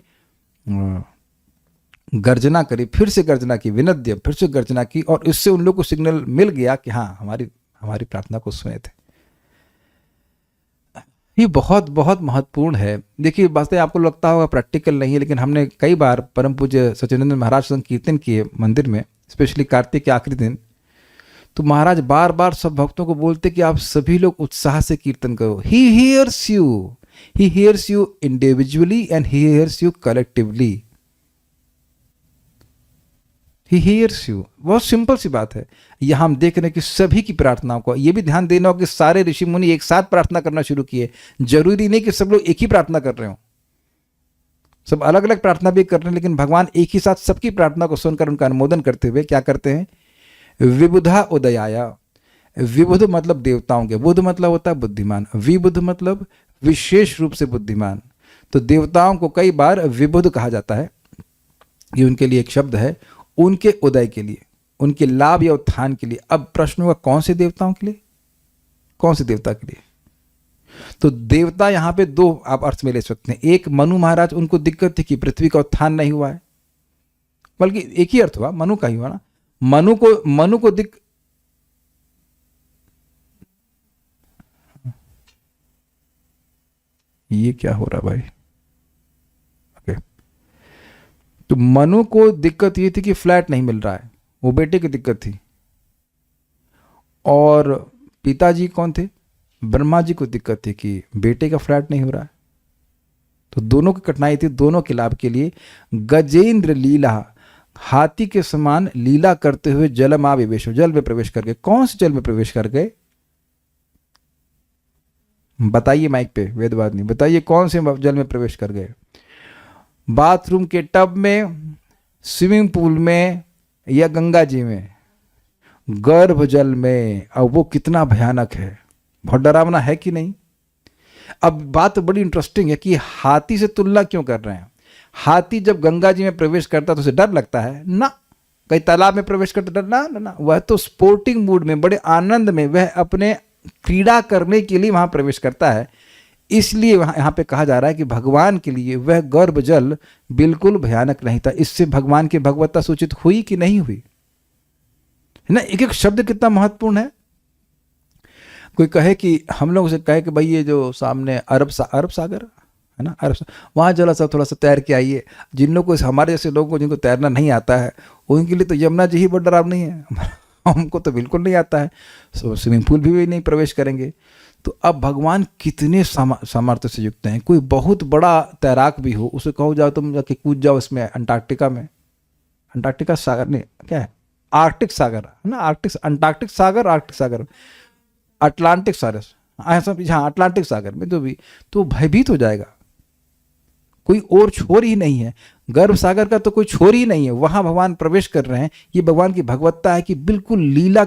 गर्जना करी, फिर से गर्जना की, विनद्य, फिर से गर्जना की, और इससे उन लोगों को सिग्नल मिल गया कि हाँ, हमारी प्रार्थना को सुने थे। ये बहुत बहुत महत्वपूर्ण है। देखिए, वास्तव में आपको लगता होगा प्रैक्टिकल नहीं है, लेकिन हमने कई बार परम पूज्य सच्चिदानंद महाराज संग कीर्तन किए मंदिर में, स्पेशली कार्तिक के आखिरी दिन। तो महाराज बार बार सब भक्तों को बोलते कि आप सभी लोग उत्साह से कीर्तन करो। He hears you individually and he hears you collectively. He hears you, बहुत सिंपल सी बात है। यह हम देख रहे हैं कि सभी की प्रार्थनाओं को, यह भी ध्यान देना हो कि सारे ऋषि मुनि एक साथ प्रार्थना करना शुरू किए। जरूरी नहीं कि सब लोग एक ही प्रार्थना कर रहे हो, सब अलग अलग प्रार्थना भी कर रहे हैं, लेकिन भगवान एक ही साथ सबकी प्रार्थना को सुनकर उनका अनुमोदन करते हुए क्या करते हैं? विबुधा उदयाया। विबुध मतलब देवताओं के, बुध मतलब होता है बुद्धिमान, विबुध मतलब विशेष रूप से बुद्धिमान। तो देवताओं को कई बार विबुध कहा जाता है, ये उनके लिए एक शब्द है, उनके उदय के लिए, उनके लाभ या उत्थान के लिए। अब प्रश्न होगा कौन से देवताओं के लिए, कौन से देवता के लिए? तो देवता यहां पे दो आप अर्थ में ले सकते हैं। एक, मनु महाराज, उनको दिक्कत थी कि पृथ्वी का उत्थान नहीं हुआ है, बल्कि एक ही अर्थ हुआ, मनु का ही हुआ ना। मनु को ये क्या हो रहा भाई? ओके, तो मनु को दिक्कत ये थी कि फ्लैट नहीं मिल रहा है, वो बेटे की दिक्कत थी। और पिताजी कौन थे? ब्रह्मा जी को दिक्कत थी कि बेटे का फ्लैट नहीं हो रहा है। तो दोनों की कठिनाई थी, दोनों के लाभ के लिए गजेंद्र लीला, हाथी के समान लीला करते हुए जलमाविवेश, जल में प्रवेश कर गए। कौन से जल में प्रवेश कर गए? बताइए माइक पे, वेदवादिनी बताइए, कौन से जल में प्रवेश कर गए? बाथरूम के टब में, स्विमिंग पूल में, या गंगा जी में? गर्भ जल में। अब वो कितना भयानक है, बहुत डरावना है कि नहीं? अब बात बड़ी इंटरेस्टिंग है कि हाथी से तुलना क्यों कर रहे हैं। हाथी जब गंगा जी में प्रवेश करता है तो उसे डर लगता है ना, कहीं तालाब में प्रवेश करता डर ना, वह तो स्पोर्टिंग मूड में, बड़े आनंद में, वह अपने क्रीड़ा करने के लिए वहां प्रवेश करता है। इसलिए यहाँ पे कहा जा रहा है कि भगवान के लिए वह गर्भ जल बिल्कुल भयानक नहीं था। इससे भगवान की भगवत्ता सूचित हुई कि नहीं हुई? है ना, एक एक शब्द कितना महत्वपूर्ण है। कोई कहे कि हम लोग उसे कहे कि भाई ये जो सामने अरब सागर है ना, वहाँ जरा सा थोड़ा सा तैर के आइए। जिन लोगों को, हमारे जैसे लोगों को जिनको तैरना नहीं आता है, उनके लिए तो यमुना जी ही बहुत डरावनी है। हमको तो बिल्कुल नहीं आता है, स्विमिंग पूल भी नहीं प्रवेश करेंगे। तो अब भगवान कितने सामर्थ्य से युक्त हैं। कोई बहुत बड़ा तैराक भी हो, उसे कहो जाओ तुम जाके कूद जाओ इसमें, अंटार्कटिका में, अंटार्कटिका सागर नहीं, क्या है, आर्कटिक सागर है ना, अंटार्कटिक सागर, आर्कटिक सागर, अटलांटिक सागर, ऐसा, हाँ अटलांटिक सागर में तो भयभीत हो जाएगा। कोई और छोर ही नहीं है, गर्भ सागर का तो कोई छोर ही नहीं है, वहां भगवान प्रवेश कर रहे हैं। ये भगवान की भगवत्ता है कि बिल्कुल लीला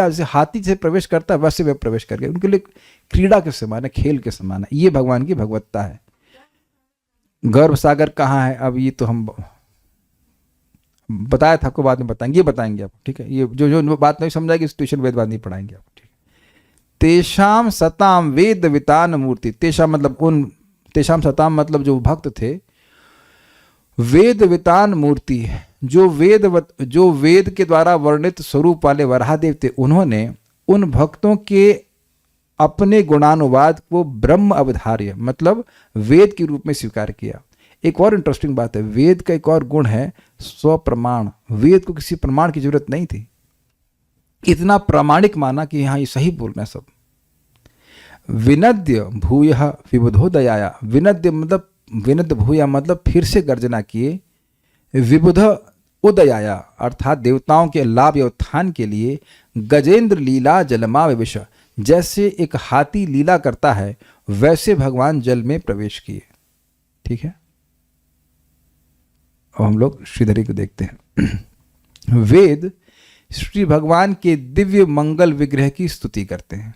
जैसे हाथी से प्रवेश करता है वैसे वे प्रवेश कर गए। उनके लिए क्रीड़ा के समान है, खेल के समान है। ये भगवान की भगवत्ता है। गर्भ सागर कहाँ है? अब ये तो हम बताया था आपको, बाद में बताएंगे, ये बताएंगे आपको, ठीक है। ये जो बात नहीं समझाएगी ट्यूशन वेद बाद नहीं पढ़ाएंगे आपको, ठीक है। तेषाम सताम वेद वितान मूर्ति, तेषाम मतलब उन, तेषाम सताम मतलब जो भक्त थे, वेद वितान मूर्ति, जो वेद के द्वारा वर्णित स्वरूप वाले वराहदेव थे, उन्होंने उन भक्तों के अपने गुणानुवाद को ब्रह्म अवधार्य मतलब वेद के रूप में स्वीकार किया। एक और इंटरेस्टिंग बात है, वेद का एक और गुण है स्वप्रमाण। वेद को किसी प्रमाण की जरूरत नहीं थी, इतना प्रामाणिक माना कि हाँ ये सही बोल रहे हैं सब। विनद्य भूयः विबुधोदयाया, विनद्य भूया मतलब फिर से गर्जना किए, विबुध उदयाया अर्थात देवताओं के लाभ या उत्थान के लिए, गजेंद्र लीला जलमाविवेश, जैसे एक हाथी लीला करता है वैसे भगवान जल में प्रवेश किए। ठीक है, अब हम लोग श्रीधरी को देखते हैं। वेद श्री भगवान के दिव्य मंगल विग्रह की स्तुति करते हैं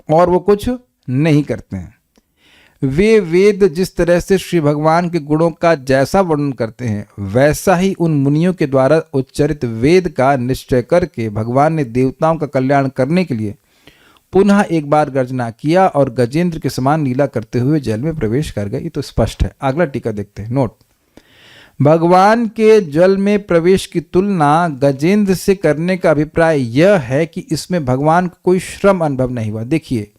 और वो कुछ नहीं करते हैं। वे वेद जिस तरह से श्री भगवान के गुणों का जैसा वर्णन करते हैं, वैसा ही उन मुनियों के द्वारा उच्चरित वेद का निश्चय करके भगवान ने देवताओं का कल्याण करने के लिए पुनः एक बार गर्जना किया और गजेंद्र के समान लीला करते हुए जल में प्रवेश कर गए। ये तो स्पष्ट है। अगला टीका देखते हैं। नोट, भगवान के जल में प्रवेश की तुलना गजेंद्र से करने का अभिप्राय यह है कि इसमें भगवान को कोई श्रम अनुभव नहीं हुआ। देखिए,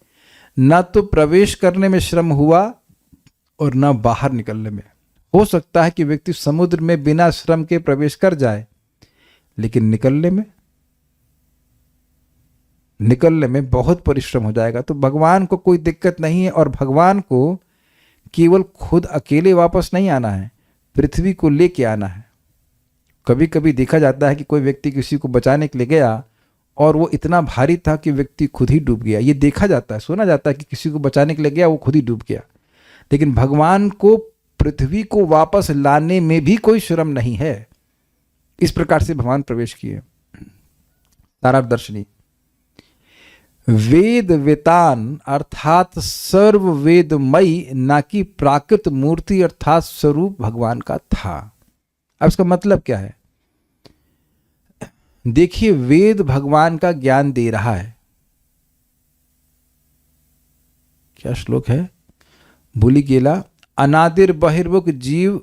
न तो प्रवेश करने में श्रम हुआ और न बाहर निकलने में। हो सकता है कि व्यक्ति समुद्र में बिना श्रम के प्रवेश कर जाए, लेकिन निकलने में बहुत परिश्रम हो जाएगा। तो भगवान को कोई दिक्कत नहीं है और भगवान को केवल खुद अकेले वापस नहीं आना है, पृथ्वी को लेके आना है। कभी कभी देखा जाता है कि कोई व्यक्ति किसी को बचाने के लिए गया और वो इतना भारी था कि व्यक्ति खुद ही डूब गया। ये देखा जाता है, सुना जाता है कि किसी को बचाने के लिए गया, वो खुद ही डूब गया। लेकिन भगवान को पृथ्वी को वापस लाने में भी कोई श्रम नहीं है। इस प्रकार से भगवान प्रवेश किए। तारादर्शनी, वेद वेतान अर्थात सर्व वेदमयी, ना कि प्राकृत मूर्ति अर्थात स्वरूप भगवान का था। अब इसका मतलब क्या है? देखिए, वेद भगवान का ज्ञान दे रहा है। क्या श्लोक है? भूली गेला अनादिर बहिर्मुख जीव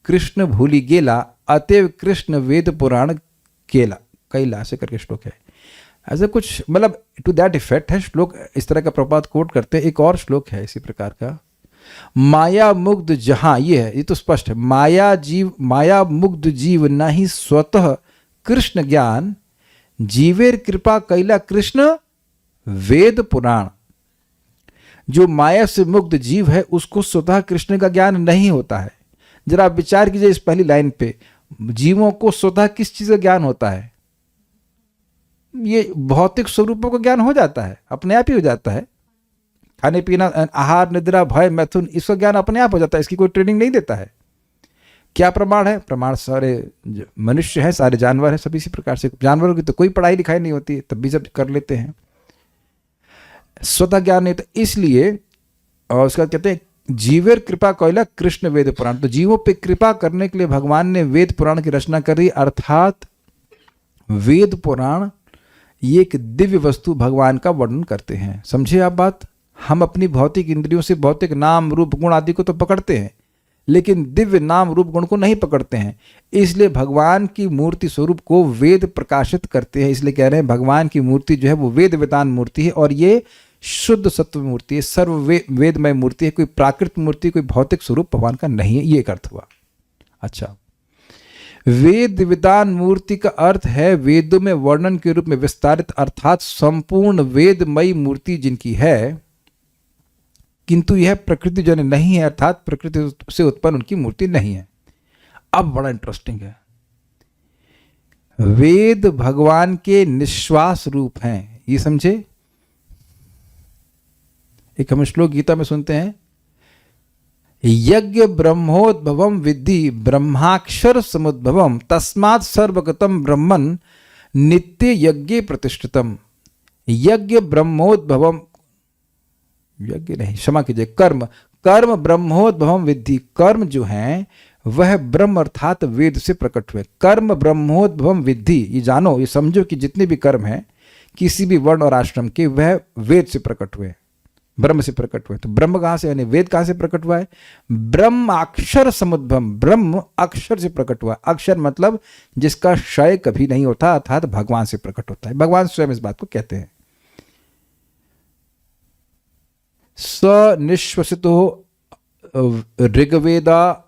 कृष्ण भूली गेला, अतएव कृष्ण वेद पुराण केला कैला, ऐसे करके श्लोक है। ऐसा कुछ मतलब टू दैट इफेक्ट है श्लोक। इस तरह का प्रपात कोट करते हैं। एक और श्लोक है इसी प्रकार का, माया मुग्ध जहां, ये है, ये तो स्पष्ट है। माया मुग्ध जीव नहीं स्वतः कृष्ण ज्ञान, जीवेर कृपा कैला कृष्ण वेद पुराण। जो माया से मुक्त जीव है उसको स्वतः कृष्ण का ज्ञान नहीं होता है। जरा आप विचार कीजिए इस पहली लाइन पे, जीवों को स्वतः किस चीज का ज्ञान होता है? ये भौतिक स्वरूपों का ज्ञान हो जाता है, अपने आप ही हो जाता है। खाने पीना, आहार, निद्रा, भय, मैथुन, इसका ज्ञान अपने आप हो जाता है। इसकी कोई ट्रेनिंग नहीं देता है। क्या प्रमाण है? प्रमाण सारे मनुष्य हैं, सारे जानवर हैं, सब इसी प्रकार से। जानवरों की तो कोई पढ़ाई लिखाई नहीं होती, तब भी सब कर लेते हैं। स्वतः ज्ञान नहीं, तो इसलिए और उसका कहते हैं जीवेर कृपा कैला कृष्ण वेद पुराण। तो जीवों पे कृपा करने के लिए भगवान ने वेद पुराण की रचना करी, अर्थात वेद पुराण ये एक दिव्य वस्तु भगवान का वर्णन करते हैं। समझे आप बात? हम अपनी भौतिक इंद्रियों से भौतिक नाम रूप गुण आदि को तो पकड़ते हैं, लेकिन दिव्य नाम रूप गुण को नहीं पकड़ते हैं। इसलिए भगवान की मूर्ति स्वरूप को वेद प्रकाशित करते हैं। इसलिए कह रहे हैं भगवान की मूर्ति जो है वो वेद वेदान मूर्ति है और ये शुद्ध सत्व मूर्ति है, सर्व वेदमय मूर्ति है। कोई प्राकृत मूर्ति, कोई भौतिक स्वरूप भगवान का नहीं है। ये एक अर्थ हुआ। अच्छा, वेद वेदान मूर्ति का अर्थ है वेदों में वर्णन के रूप में विस्तारित, अर्थात संपूर्ण वेदमयी मूर्ति जिनकी है, किंतु यह प्रकृति जन नहीं है, अर्थात प्रकृति से उत्पन्न उनकी मूर्ति नहीं है। अब बड़ा इंटरेस्टिंग है, वेद भगवान के निश्वास रूप हैं। ये समझे? एक हम श्लोक गीता में सुनते हैं, यज्ञ ब्रह्मोद्भवम विद्धि ब्रह्माक्षर समुद्भवम तस्मात् सर्वगतम ब्रह्मन नित्य यज्ञ प्रतिष्ठितम। यज्ञ ब्रह्मोद्भवम, यज्ञ नहीं, क्षमा कीजिए, कर्म ब्रह्मोद्भवम विद्धि। कर्म जो है वह ब्रह्म अर्थात वेद से प्रकट हुए। कर्म ब्रह्मोद्भवम विद्धि, ये जानो, ये समझो कि जितने भी कर्म हैं किसी भी वर्ण और आश्रम के, वह वेद से प्रकट हुए, ब्रह्म से प्रकट हुए। तो ब्रह्म कहां से, यानी वेद कहां से प्रकट हुआ है? ब्रह्म अक्षर समुद्भवम, ब्रह्म अक्षर से प्रकट हुआ। अक्षर मतलब जिसका क्षय कभी नहीं होता, अर्थात भगवान से प्रकट होता है। भगवान स्वयं इस बात को कहते हैं। सनिश्वसितो ऋग्वेदा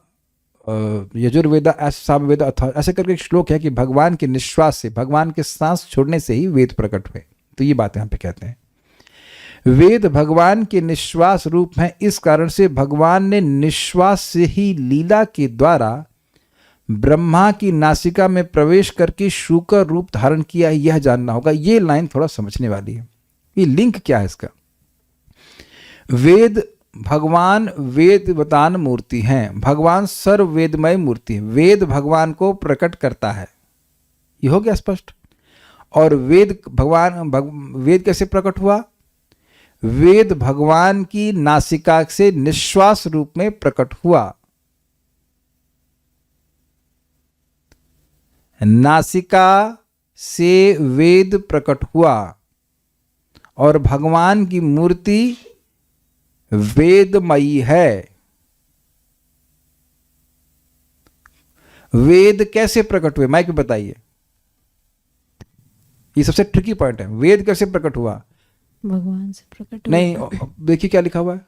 यजुर्वेदा सामवेद अथवा, ऐसे करके एक श्लोक है कि भगवान के निश्वास से, भगवान के सांस छोड़ने से ही वेद प्रकट हुए। तो ये बात यहां पे कहते हैं, वेद भगवान के निश्वास रूप हैं। इस कारण से भगवान ने निश्वास से ही लीला के द्वारा ब्रह्मा की नासिका में प्रवेश करके शूकर रूप धारण किया। यह जानना होगा। ये लाइन थोड़ा समझने वाली है। ये लिंक क्या है इसका? वेद भगवान वेद वेदान मूर्ति हैं, भगवान सर्व वेदमय मूर्ति है। वेद भगवान को प्रकट करता है, ये हो गया स्पष्ट। और वेद वेद कैसे प्रकट हुआ? वेद भगवान की नासिका से निश्वास रूप में प्रकट हुआ। नासिका से वेद प्रकट हुआ और भगवान की मूर्ति वेदमयी है। वेद कैसे प्रकट हुए? माइक बताइए, ये सबसे ट्रिकी पॉइंट है। वेद कैसे प्रकट हुआ? भगवान से प्रकट नहीं, हुआ। देखिए क्या लिखा हुआ है।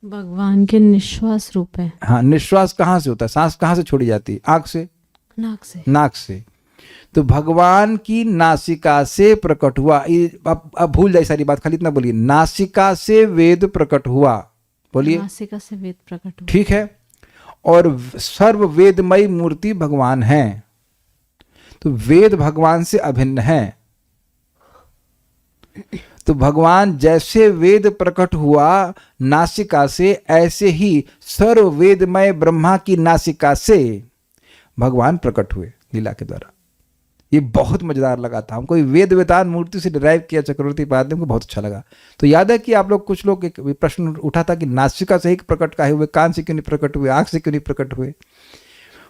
भगवान के निश्वास रूप है। हाँ, निश्वास कहाँ से होता है? सांस कहाँ से छोड़ी जाती है? आंख से, नाक से। नाक से। तो भगवान की नासिका से प्रकट हुआ। अब भूल जाए सारी बात, खाली इतना बोलिए, नासिका से वेद प्रकट हुआ। बोलिए, नासिका से वेद प्रकट हुआ। ठीक है। और सर्व वेदमयी मूर्ति भगवान है। तो वेद भगवान से अभिन्न है। तो भगवान जैसे वेद प्रकट हुआ नासिका से, ऐसे ही सर्व वेदमय ब्रह्मा की नासिका से भगवान प्रकट हुए लीला के द्वारा। ये बहुत मजेदार लगा था हमको। वेद वेदांत मूर्ति से डिराइव किया चक्रवर्ती पाद को बहुत अच्छा लगा। तो याद है कि आप लोग, कुछ लोग, एक प्रश्न उठा था कि नासिका से ही प्रकट काहे हुए, कान से क्यों नहीं प्रकट हुए, आंख से क्यों नहीं प्रकट हुए?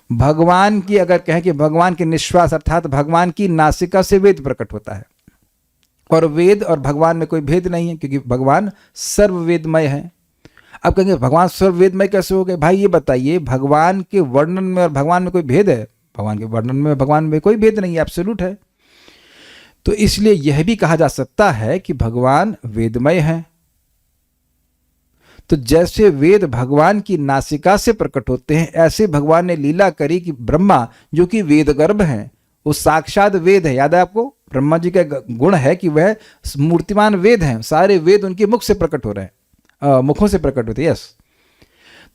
भगवान की अगर कहें कि भगवान के निश्वास अर्थात भगवान की नासिका से वेद प्रकट होता है। और वेद और भगवान में कोई भेद नहीं है, क्योंकि भगवान सर्ववेदमय है। अब कहेंगे भगवान सर्ववेदमय कैसे हो गए? भाई ये बताइए, भगवान के वर्णन में और भगवान में कोई भेद है? भगवान के वर्णन में भगवान में कोई भेद नहीं है, एब्सोल्यूट है। तो इसलिए यह भी कहा जा सकता है कि भगवान वेदमय है। तो जैसे वेद भगवान की नासिका से प्रकट होते हैं, ऐसे भगवान ने लीला करी कि ब्रह्मा, जो कि वेद गर्भ हैं, वो साक्षात वेद है। याद है आपको, ब्रह्मा जी का गुण है कि वह मूर्तिमान वेद हैं। सारे वेद उनके मुख से प्रकट हो रहे हैं, मुखों से प्रकट होते हैं। यस।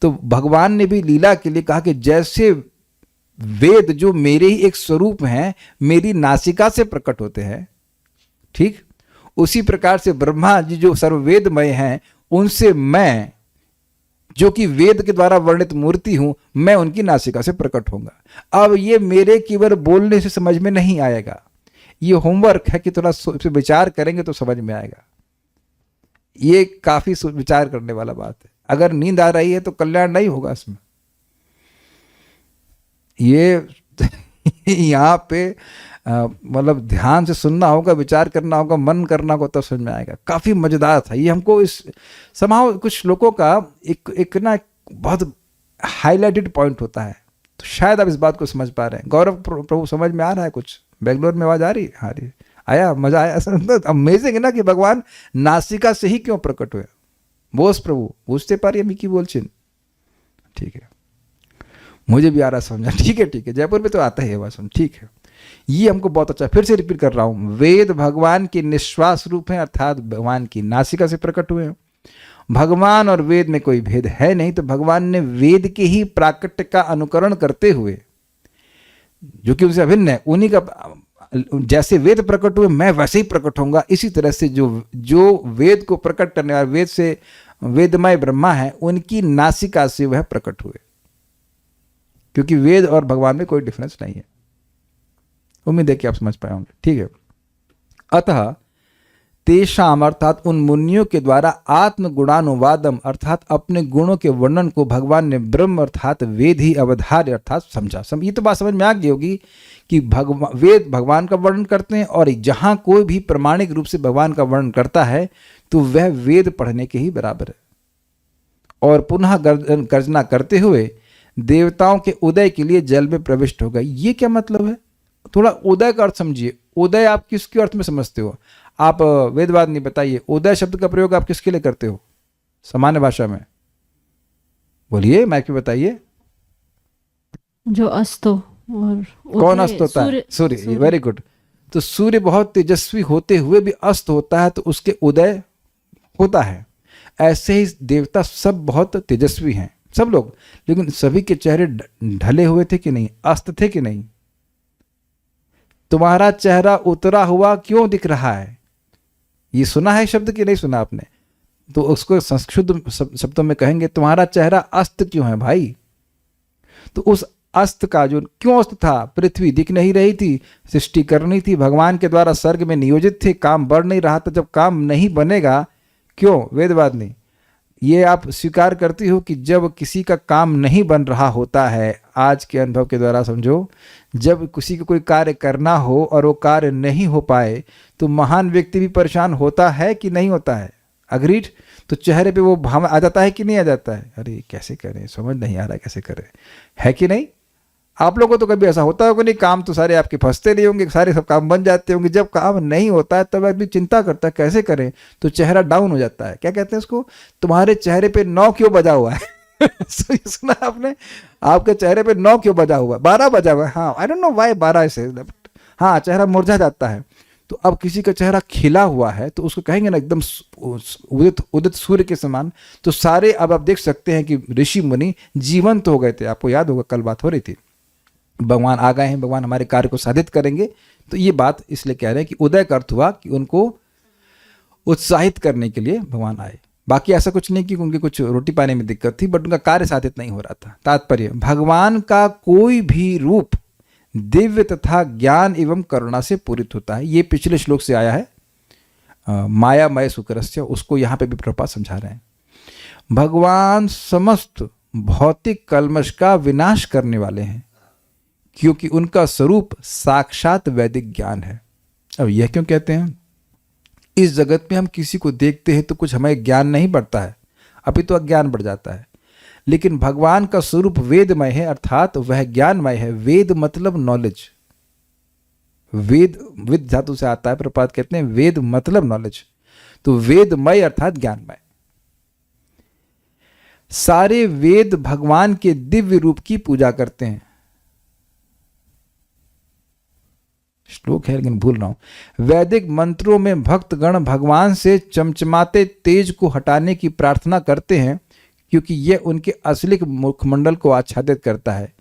तो भगवान ने भी लीला के लिए कहा कि जैसे वेद जो मेरे ही एक स्वरूप हैं, मेरी नासिका से प्रकट होते हैं, ठीक उसी प्रकार से ब्रह्मा जी जो सर्ववेदमय हैं, उनसे मैं, जो कि वेद के द्वारा वर्णित मूर्ति हूं, मैं उनकी नासिका से प्रकट होऊंगा। अब ये मेरे केवल बोलने से समझ में नहीं आएगा, ये होमवर्क है कि थोड़ा विचार करेंगे तो समझ में आएगा। ये काफी विचार करने वाला बात है। अगर नींद आ रही है तो कल्याण नहीं होगा इसमें। ये यहाँ पे मतलब ध्यान से सुनना होगा, विचार करना होगा, मन करना होगा, तब समझ में आएगा। काफी मजेदार था ये। हमको इस समाव कुछ लोगों का एक ना बहुत हाईलाइटेड पॉइंट होता है, तो शायद आप इस बात को समझ पा रहे हैं। गौरव प्रभु समझ में आ रहा है कुछ? बेंगलोर में आवाज आ रही है? हाँ रही, आया, मजा आया। अमेजिंग है ना कि भगवान नासिका से ही क्यों प्रकट हुए। बोस प्रभु बुझते पारिए मिकी बोलचिन। ठीक है, मुझे भी आ रहा समझा। ठीक है, ठीक है, जयपुर में तो आता है बात समझ। ठीक है, ये हमको बहुत अच्छा, फिर से रिपीट कर रहा हूं, वेद भगवान के निश्वास रूप हैं, अर्थात भगवान की नासिका से प्रकट हुए हैं। भगवान और वेद में कोई भेद है नहीं। तो भगवान ने वेद के ही प्राकट्य का अनुकरण करते हुए, जो कि उनसे अभिन्न है, उन्हीं का, जैसे वेद प्रकट हुए मैं वैसे ही प्रकट होऊंगा। इसी तरह से जो वेद को प्रकट करने वाले, वेद से वेदमय ब्रह्मा है, उनकी नासिका से वह प्रकट हुए, क्योंकि वेद और भगवान में कोई डिफरेंस नहीं है। उम्मीद है कि आप समझ पाए होंगे। ठीक है। अतः तेषाम अर्थात उन मुनियों के द्वारा आत्मगुणानुवादम अर्थात अपने गुणों के वर्णन को भगवान ने ब्रह्म अर्थात वेद ही अवधार्य अर्थात समझा। ये तो बात समझ में आ गई होगी कि वेद भगवान का वर्णन करते हैं, और जहां कोई भी प्रमाणिक रूप से भगवान का वर्णन करता है तो वह वेद पढ़ने के ही बराबर है। और पुनः गर्जना करते हुए देवताओं के उदय के लिए जल में प्रविष्ट हो गए। ये क्या मतलब है? थोड़ा उदय का अर्थ समझिए। उदय आप किसके अर्थ में समझते हो? आप वेदवाद नहीं, बताइए उदय शब्द का प्रयोग आप किसके लिए करते हो सामान्य भाषा में? बोलिए, मैं क्यों बताइए। जो अस्त हो। और कौन अस्त होता है? सूर्य। Very good. तो सूर्य बहुत तेजस्वी होते हुए भी अस्त होता है, तो उसके उदय होता है। ऐसे ही देवता सब बहुत तेजस्वी हैं, सब लोग, लेकिन सभी के चेहरे ढले हुए थे कि नहीं, अस्त थे कि नहीं? तुम्हारा चेहरा उतरा हुआ क्यों दिख रहा है? ये सुना है शब्द कि नहीं सुना आपने? तो उसको संस्कृत शब्दों में कहेंगे, तुम्हारा चेहरा अस्त क्यों है भाई? तो उस अस्त का जो क्यों अस्त था, पृथ्वी दिख नहीं रही थी, सृष्टि करनी थी, भगवान के द्वारा स्वर्ग में नियोजित थे, काम बढ़ नहीं रहा था। जब काम नहीं बनेगा, क्यों वेदवाद नहीं, ये आप स्वीकार करती हो कि जब किसी का काम नहीं बन रहा होता है, आज के अनुभव के द्वारा समझो, जब किसी को कोई कार्य करना हो और वो कार्य नहीं हो पाए तो महान व्यक्ति भी परेशान होता है कि नहीं होता है? अग्रीड? तो चेहरे पे वो भाव आ जाता है कि नहीं आ जाता है? अरे कैसे करें, समझ नहीं आ रहा कैसे करें, है कि नहीं? आप लोगों को तो कभी ऐसा होता होगा नहीं, काम तो सारे आपके फंसते नहीं होंगे, सारे सब काम बन जाते होंगे, जब काम नहीं होता है तब आदमी चिंता करता है कैसे करें, तो चेहरा डाउन हो जाता है। क्या कहते हैं उसको, तुम्हारे चेहरे पे 9 क्यों बजा हुआ है? सुना आपने, आपके चेहरे पे 9 क्यों बजा हुआ है? 12 बजा हुआ है। हाँ, आई डोंट नो व्हाई 12 ऐसे, हाँ चेहरा मुरझा जाता है। तो अब किसी का चेहरा खिला हुआ है तो उसको कहेंगे ना एकदम उदित सूर्य के समान, तो सारे अब आप देख सकते हैं कि ऋषि मुनि जीवंत हो गए थे। आपको याद होगा कल बात हो रही थी, भगवान आ गए हैं, भगवान हमारे कार्य को साधित करेंगे। तो ये बात इसलिए कह रहे हैं कि उदय का अर्थ हुआ कि उनको उत्साहित करने के लिए भगवान आए। बाकी ऐसा कुछ नहीं कि उनके कुछ रोटी पाने में दिक्कत थी, बट उनका कार्य साधित नहीं हो रहा था। तात्पर्य, भगवान का कोई भी रूप दिव्य तथा ज्ञान एवं करुणा से पूरित होता है। ये पिछले श्लोक से आया है, मायामय सुकरस्य, उसको यहाँ पे भी प्रभुपाद समझा रहे हैं। भगवान समस्त भौतिक कल्मश का विनाश करने वाले हैं क्योंकि उनका स्वरूप साक्षात वैदिक ज्ञान है। अब यह क्यों कहते हैं, इस जगत में हम किसी को देखते हैं तो कुछ हमें ज्ञान नहीं बढ़ता है, अभी तो अज्ञान बढ़ जाता है। लेकिन भगवान का स्वरूप वेदमय है, अर्थात वह ज्ञानमय है। वेद मतलब नॉलेज, वेद विद धातु से आता है, प्रपात कहते हैं वेद मतलब नॉलेज, तो वेदमय अर्थात ज्ञानमय। सारे वेद भगवान के दिव्य रूप की पूजा करते हैं। श्लोक है लेकिन भूल रहा हूं। वैदिक मंत्रों में भक्तगण भगवान से चमचमाते तेज को हटाने की प्रार्थना करते हैं क्योंकि यह उनके असली मुखमंडल को आच्छादित करता है।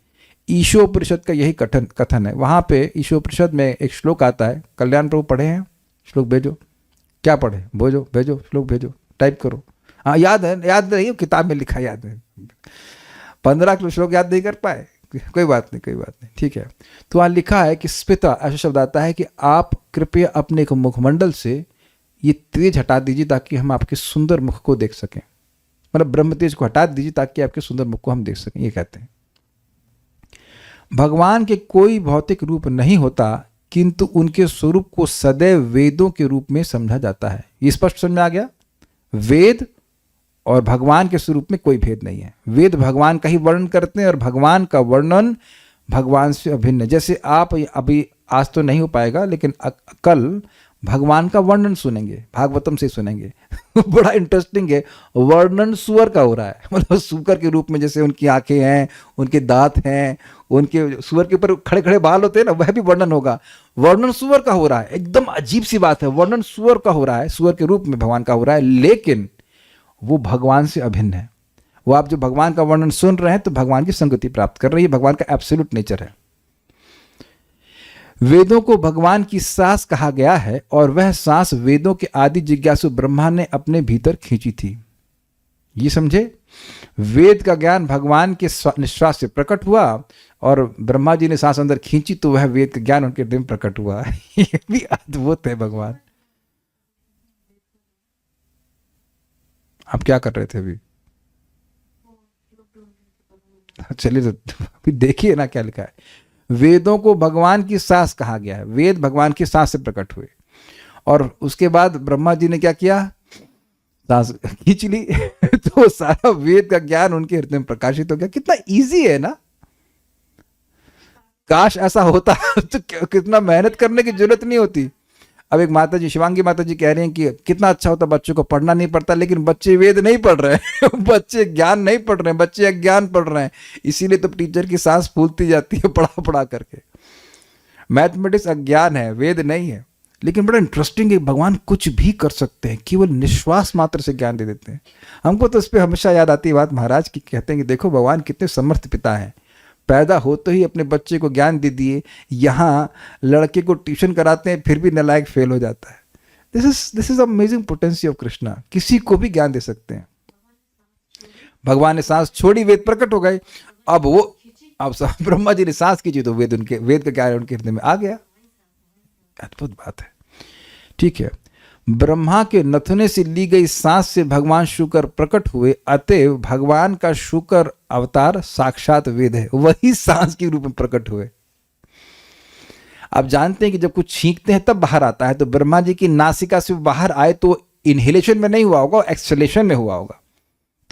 ईशोपनिषद का यही कथन है। वहां पे ईशोपनिषद में एक श्लोक आता है, कल्याण प्रभु पढ़े हैं, श्लोक भेजो, क्या पढ़े, भेजो श्लोक भेजो, टाइप करो। हाँ याद है, याद नहीं, किताब में लिखा याद है, 15 किलो श्लोक याद नहीं कर पाए, कोई बात नहीं, ठीक है। तो वहाँ लिखा है कि स्पिता, ऐसा शब्द आता है कि आप कृपया अपने मुखमंडल से ये तेज हटा दीजिए ताकि हम आपके सुंदर मुख को देख सकें, मतलब ब्रह्म तेज को हटा दीजिए ताकि आपके सुंदर मुख को हम देख सकें, ये कहते हैं। भगवान के कोई भौतिक रूप नहीं होता किंतु उनके स्वरूप को सदैव वेदों के रूप में समझा जाता है। ये स्पष्ट समझ में आ गया, वेद और भगवान के स्वरूप में कोई भेद नहीं है। वेद भगवान का ही वर्णन करते हैं और भगवान का वर्णन भगवान से अभिन्न है। जैसे आप अभी आज तो नहीं हो पाएगा लेकिन कल भगवान का वर्णन सुनेंगे, भागवतम से सुनेंगे बड़ा इंटरेस्टिंग है। वर्णन सुअर का हो रहा है, मतलब सुअर के रूप में, जैसे उनकी आंखें हैं, उनके दांत हैं, उनके सुअर के ऊपर खड़े खड़े बाल होते हैं ना, वह भी वर्णन होगा। वर्णन सुअर का हो रहा है, एकदम अजीब सी बात है, वर्णन सुअर का हो रहा है, सुअर के रूप में भगवान का हो रहा है, लेकिन वो भगवान से अभिन्न है। वो आप जो भगवान का वर्णन सुन रहे हैं तो भगवान की संगति प्राप्त कर रही है, भगवान का एब्सोल्यूट नेचर है। वेदों को भगवान की सांस कहा गया है और वह सांस वेदों के आदि जिज्ञासु ब्रह्मा ने अपने भीतर खींची थी। ये समझे, वेद का ज्ञान भगवान के निश्वास से प्रकट हुआ और ब्रह्मा जी ने सांस अंदर खींची तो वह वेद का ज्ञान उनके दिन प्रकट हुआ। ये भी अद्भुत है भगवान। आप क्या कर रहे थे अभी? चलिए तो अभी देखिए ना क्या लिखा है। वेदों को भगवान की सांस कहा गया है, वेद भगवान की सांस से प्रकट हुए और उसके बाद ब्रह्मा जी ने क्या किया, सांस खींच ली तो सारा वेद का ज्ञान उनके हृदय में प्रकाशित हो गया। कितना इजी है ना, काश ऐसा होता तो कितना मेहनत करने की जरूरत नहीं होती। अब एक माता जी, शिवांगी माता जी कह रही हैं कि कितना अच्छा होता बच्चों को पढ़ना नहीं पड़ता, लेकिन बच्चे वेद नहीं पढ़ रहे हैं बच्चे ज्ञान नहीं पढ़ रहे हैं, बच्चे अज्ञान पढ़ रहे हैं। इसीलिए तो टीचर की सांस फूलती जाती है पढ़ा पढ़ा करके। मैथमेटिक्स अज्ञान है, वेद नहीं है। लेकिन बड़ा इंटरेस्टिंग है, भगवान कुछ भी कर सकते हैं, केवल निश्वास मात्र से ज्ञान दे देते हैं। हमको तो इस पर हमेशा याद आती है बात महाराज की, कहते हैं कि देखो भगवान कितने समर्थ पिता हैं, पैदा होते ही अपने बच्चे को ज्ञान दे दिए। यहाँ लड़के को ट्यूशन कराते हैं फिर भी नालायक फेल हो जाता है। This is amazing potency of Krishna, किसी को भी ज्ञान दे सकते हैं। भगवान ने सांस छोड़ी, वेद प्रकट हो गए। अब वो अब ब्रह्मा जी ने सांस खींची तो वेद का क्या है उनके हृदय में आ गया। अद्भुत बात है। ठीक है, ब्रह्मा के नथुने से ली गई सांस से भगवान शुक्र प्रकट हुए, अतएव भगवान का शुक्र अवतार साक्षात वेद है, वही सांस के रूप में प्रकट हुए। आप जानते हैं कि जब कुछ छींकते हैं तब बाहर आता है, तो ब्रह्मा जी की नासिका से बाहर आए तो इनहेलेशन में नहीं हुआ होगा, एक्सहेलेशन में हुआ होगा।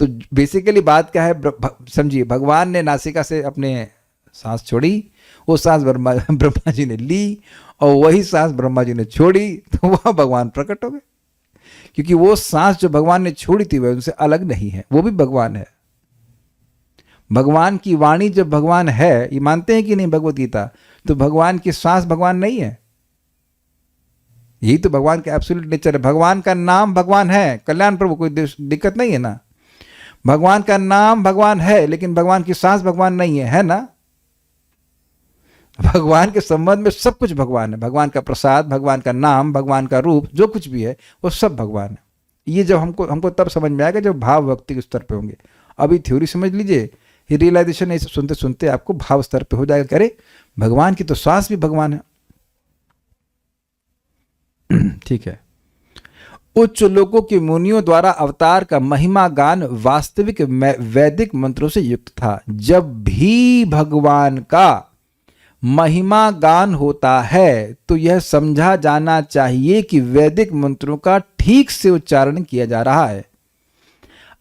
तो बेसिकली बात क्या है, समझिए, भगवान ने नासिका से अपने सांस छोड़ी, वो सांस ब्रह्मा जी ने ली, और वही सांस ब्रह्मा जी ने छोड़ी, तो वह भगवान प्रकट हो गए। क्योंकि वो सांस जो भगवान ने छोड़ी थी वह उनसे अलग नहीं है, वो भी भगवान है। भगवान की वाणी जब भगवान है, ये मानते हैं कि नहीं भगवत गीता, तो भगवान की सांस भगवान नहीं है। यही तो भगवान का एब्सोल्यूट नेचर है। भगवान का नाम भगवान है, कल्याण प्रभु, कोई दिक्कत नहीं है ना। भगवान का नाम भगवान है, लेकिन भगवान की सांस भगवान नहीं है ना। भगवान के संबंध में सब कुछ भगवान है। भगवान का प्रसाद, भगवान का नाम, भगवान का रूप, जो कुछ भी है वो सब भगवान है। ये जब हमको तब समझ में आएगा जब भाव भक्ति के स्तर पे होंगे। अभी थ्योरी समझ लीजिए, ये रियलाइजेशन ऐसे सुनते सुनते आपको भाव स्तर पे हो जाएगा, अरे भगवान की तो सांस भी भगवान है। ठीक है, उच्च लोकों के मुनियों द्वारा अवतार का महिमा गान वास्तविक वैदिक मंत्रों से युक्त था। जब भी भगवान का महिमा गान होता है तो यह समझा जाना चाहिए कि वैदिक मंत्रों का ठीक से उच्चारण किया जा रहा है।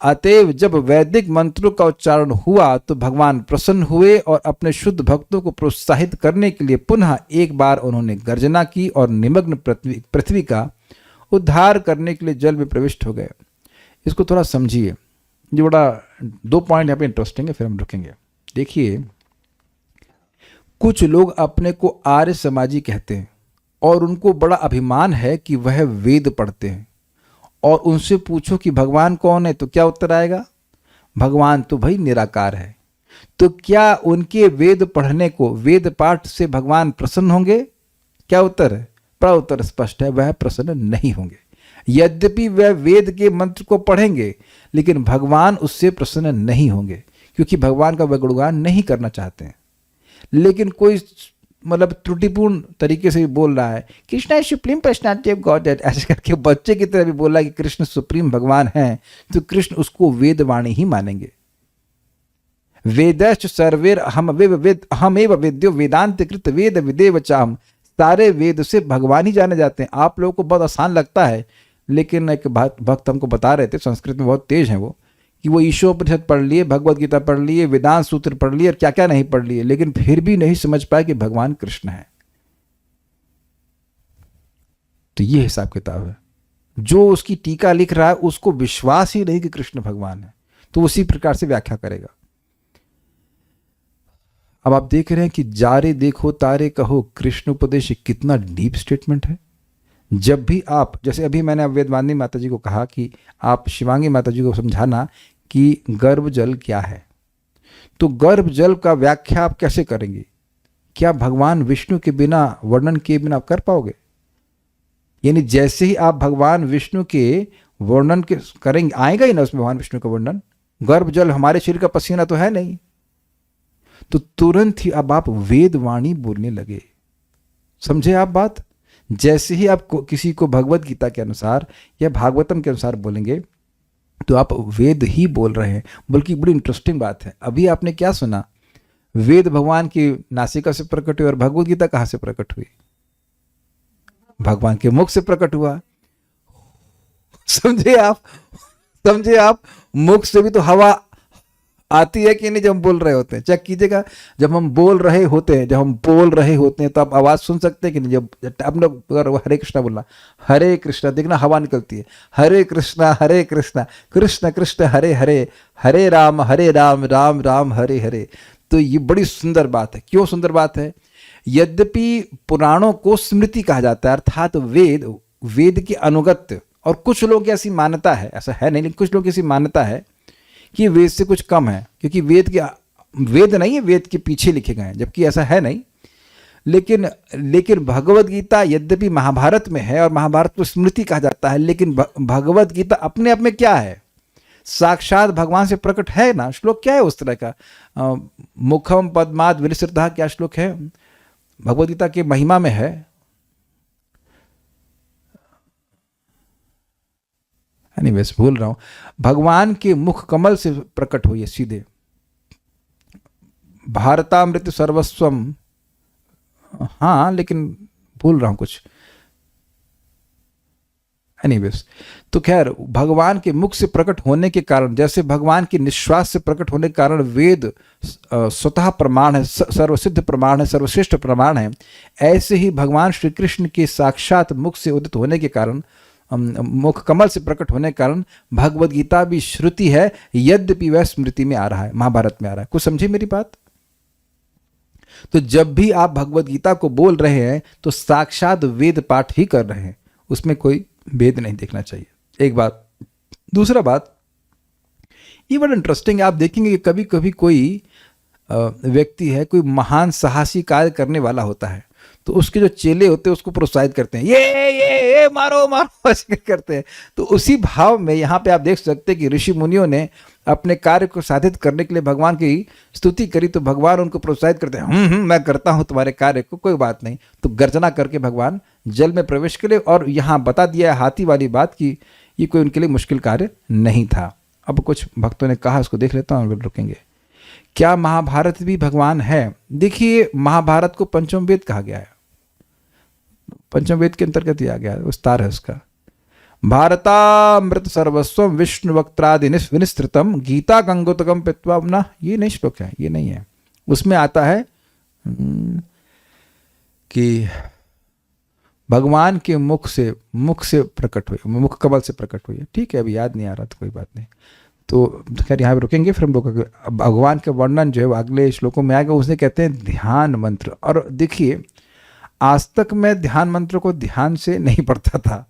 अतएव जब वैदिक मंत्रों का उच्चारण हुआ तो भगवान प्रसन्न हुए और अपने शुद्ध भक्तों को प्रोत्साहित करने के लिए पुनः एक बार उन्होंने गर्जना की और निमग्न पृथ्वी का उद्धार करने के लिए जल में प्रविष्ट हो गए। इसको थोड़ा समझिए, ये बड़ा 2 पॉइंट यहाँ पे इंटरेस्टिंग है, फिर हम रुकेंगे। देखिए, कुछ लोग अपने को आर्य समाजी कहते हैं और उनको बड़ा अभिमान है कि वह वेद पढ़ते हैं, और उनसे पूछो कि भगवान कौन है तो क्या उत्तर आएगा, भगवान तो भाई निराकार है। तो क्या उनके वेद पढ़ने को, वेद पाठ से भगवान प्रसन्न होंगे? क्या उत्तर है? बड़ा उत्तर स्पष्ट है, वह प्रसन्न नहीं होंगे। यद्यपि वह वेद के मंत्र को पढ़ेंगे, लेकिन भगवान उससे प्रसन्न नहीं होंगे, क्योंकि भगवान का वह गुणगान नहीं करना चाहते हैं। लेकिन कोई मतलब त्रुटिपूर्ण तरीके से भी बोल रहा है Krishna is supreme personality of God, ऐसे करके बच्चे की तरह भी बोल रहा है कि कृष्ण सुप्रीम भगवान हैं, तो कृष्ण उसको वेदवाणी ही मानेंगे। वेदश्च सर्वेर हमेव वेद्यो वेदांत कृत वेद विदेव चाम, सारे वेद से भगवान ही जाने जाते हैं। आप लोगों को बहुत आसान लगता है, लेकिन एक भक्त हमको बता रहे थे, संस्कृत में बहुत तेज हैं वो, कि वो ईशोपनिषद पढ़ लिए, भगवत गीता पढ़ लिए, वेदांत सूत्र पढ़ लिए और क्या क्या नहीं पढ़ लिए, लेकिन फिर भी नहीं समझ पाए कि भगवान कृष्ण है। तो ये हिसाब किताब है। जो उसकी टीका लिख रहा है उसको विश्वास ही नहीं कि कृष्ण भगवान है, तो उसी प्रकार से व्याख्या करेगा। अब आप देख रहे हैं कि जारे देखो तारे कहो कृष्ण उपदेश, कितना डीप स्टेटमेंट है। जब भी आप, जैसे अभी मैंने वेदवानी माता जी को कहा कि आप शिवांगी माता जी को समझाना कि गर्भ जल क्या है, तो गर्भ जल का व्याख्या आप कैसे करेंगे? क्या भगवान विष्णु के बिना, वर्णन के बिना आप कर पाओगे? यानी जैसे ही आप भगवान विष्णु के वर्णन के करेंगे, आएगा ही ना उसमें भगवान विष्णु का वर्णन। गर्भ जल हमारे शरीर का पसीना तो है नहीं, तो तुरंत ही अब आप वेदवाणी बोलने लगे। समझे आप बात? जैसे ही आप किसी को भगवत गीता के अनुसार या भागवतम के अनुसार बोलेंगे तो आप वेद ही बोल रहे हैं। बल्कि बड़ी इंटरेस्टिंग बात है, अभी आपने क्या सुना, वेद भगवान की नासिका से प्रकट हुई और भगवत गीता कहाँ से प्रकट हुई? भगवान के मुख से प्रकट हुआ। समझे आप? मुख से भी तो हवा आती है कि नहीं जब हम बोल रहे होते हैं? चेक कीजिएगा, जब हम बोल रहे होते हैं तो आप आवाज सुन सकते हैं कि नहीं? जब आपने अगर हरे कृष्णा बोलना, हरे कृष्णा, देखना हवा निकलती है, हरे कृष्णा कृष्ण कृष्ण हरे हरे, हरे राम राम राम हरे हरे। तो ये बड़ी सुंदर बात है। क्यों सुंदर बात है? यद्यपि पुराणों को स्मृति कहा जाता है, अर्थात वेद के अनुगत्य, और कुछ लोगों की ऐसी मान्यता है, ऐसा है नहीं लेकिन कुछ लोगों की ऐसी मान्यता है कि वेद से कुछ कम है, क्योंकि वेद नहीं है, वेद के पीछे लिखे गए हैं, जबकि ऐसा है नहीं। लेकिन भगवत गीता यद्यपि महाभारत में है और महाभारत को स्मृति कहा जाता है, लेकिन भगवत गीता अपने आप में क्या है? साक्षात भगवान से प्रकट है ना। श्लोक क्या है उस तरह का? मुखम पद्माद विनिसृतः, क्या श्लोक है? भगवद गीता की महिमा में है। एनीवेज भूल रहा हूं। भगवान के मुख कमल से प्रकट हुई है सीधे। भारतामृत सर्वस्वम, हाँ लेकिन भूल रहा हूं कुछ। एनीवेज, तो खैर भगवान के मुख से प्रकट होने के कारण, जैसे भगवान के निश्वास से प्रकट होने के कारण वेद स्वतः प्रमाण है, सर्वसिद्ध प्रमाण है, सर्वश्रेष्ठ प्रमाण है, ऐसे ही भगवान श्री कृष्ण के साक्षात मुख से उदित होने के कारण, मुख कमल से प्रकट होने के कारण भगवद गीता भी श्रुति है, यद्यपि वह स्मृति में आ रहा है, महाभारत में आ रहा है। कुछ समझे मेरी बात? तो जब भी आप भगवद गीता को बोल रहे हैं तो साक्षात वेद पाठ ही कर रहे हैं, उसमें कोई भेद नहीं देखना चाहिए। एक बात। दूसरा बात, ये बड़ा इंटरेस्टिंग है, आप देखेंगे कि कभी कभी कोई व्यक्ति है, कोई महान साहसी कार्य करने वाला होता है, तो उसके जो चेले होते हैं उसको प्रोत्साहित करते हैं, ये मारो मारो ऐसे करते हैं। तो उसी भाव में यहाँ पे आप देख सकते हैं कि ऋषि मुनियों ने अपने कार्य को साधित करने के लिए भगवान की स्तुति करी, तो भगवान उनको प्रोत्साहित करते हैं, मैं करता हूँ तुम्हारे कार्य को, कोई बात नहीं। तो गर्जना करके भगवान जल में प्रवेश करे, और यहाँ बता दिया है हाथी वाली बात कि ये कोई उनके लिए मुश्किल कार्य नहीं था। अब कुछ भक्तों ने कहा, उसको देख लेता हूँ, रुकेंगे। क्या महाभारत भी भगवान है? देखिए, महाभारत को पंचम वेद कहा गया है, पंचम वेद के अंतर्गत ही आ गया है, विस्तार है उसका। भारतामृत सर्वस्वम विष्णु वक्त्रादि विनिस्तृतम गीता गंगोतकम पित्वा ना, ये नहीं श्लोक है, ये नहीं है। उसमें आता है कि भगवान के मुख से प्रकट हुई, मुख कमल से प्रकट हुई है। ठीक है, अभी याद नहीं आ रहा तो कोई बात नहीं। तो खैर यहाँ पे रुकेंगे, फिर हम लोग भगवान का वर्णन जो है अगले श्लोकों में आएगा। उसे कहते हैं ध्यान मंत्र। और देखिए, आज तक मैं ध्यान मंत्र को ध्यान से नहीं पढ़ता था,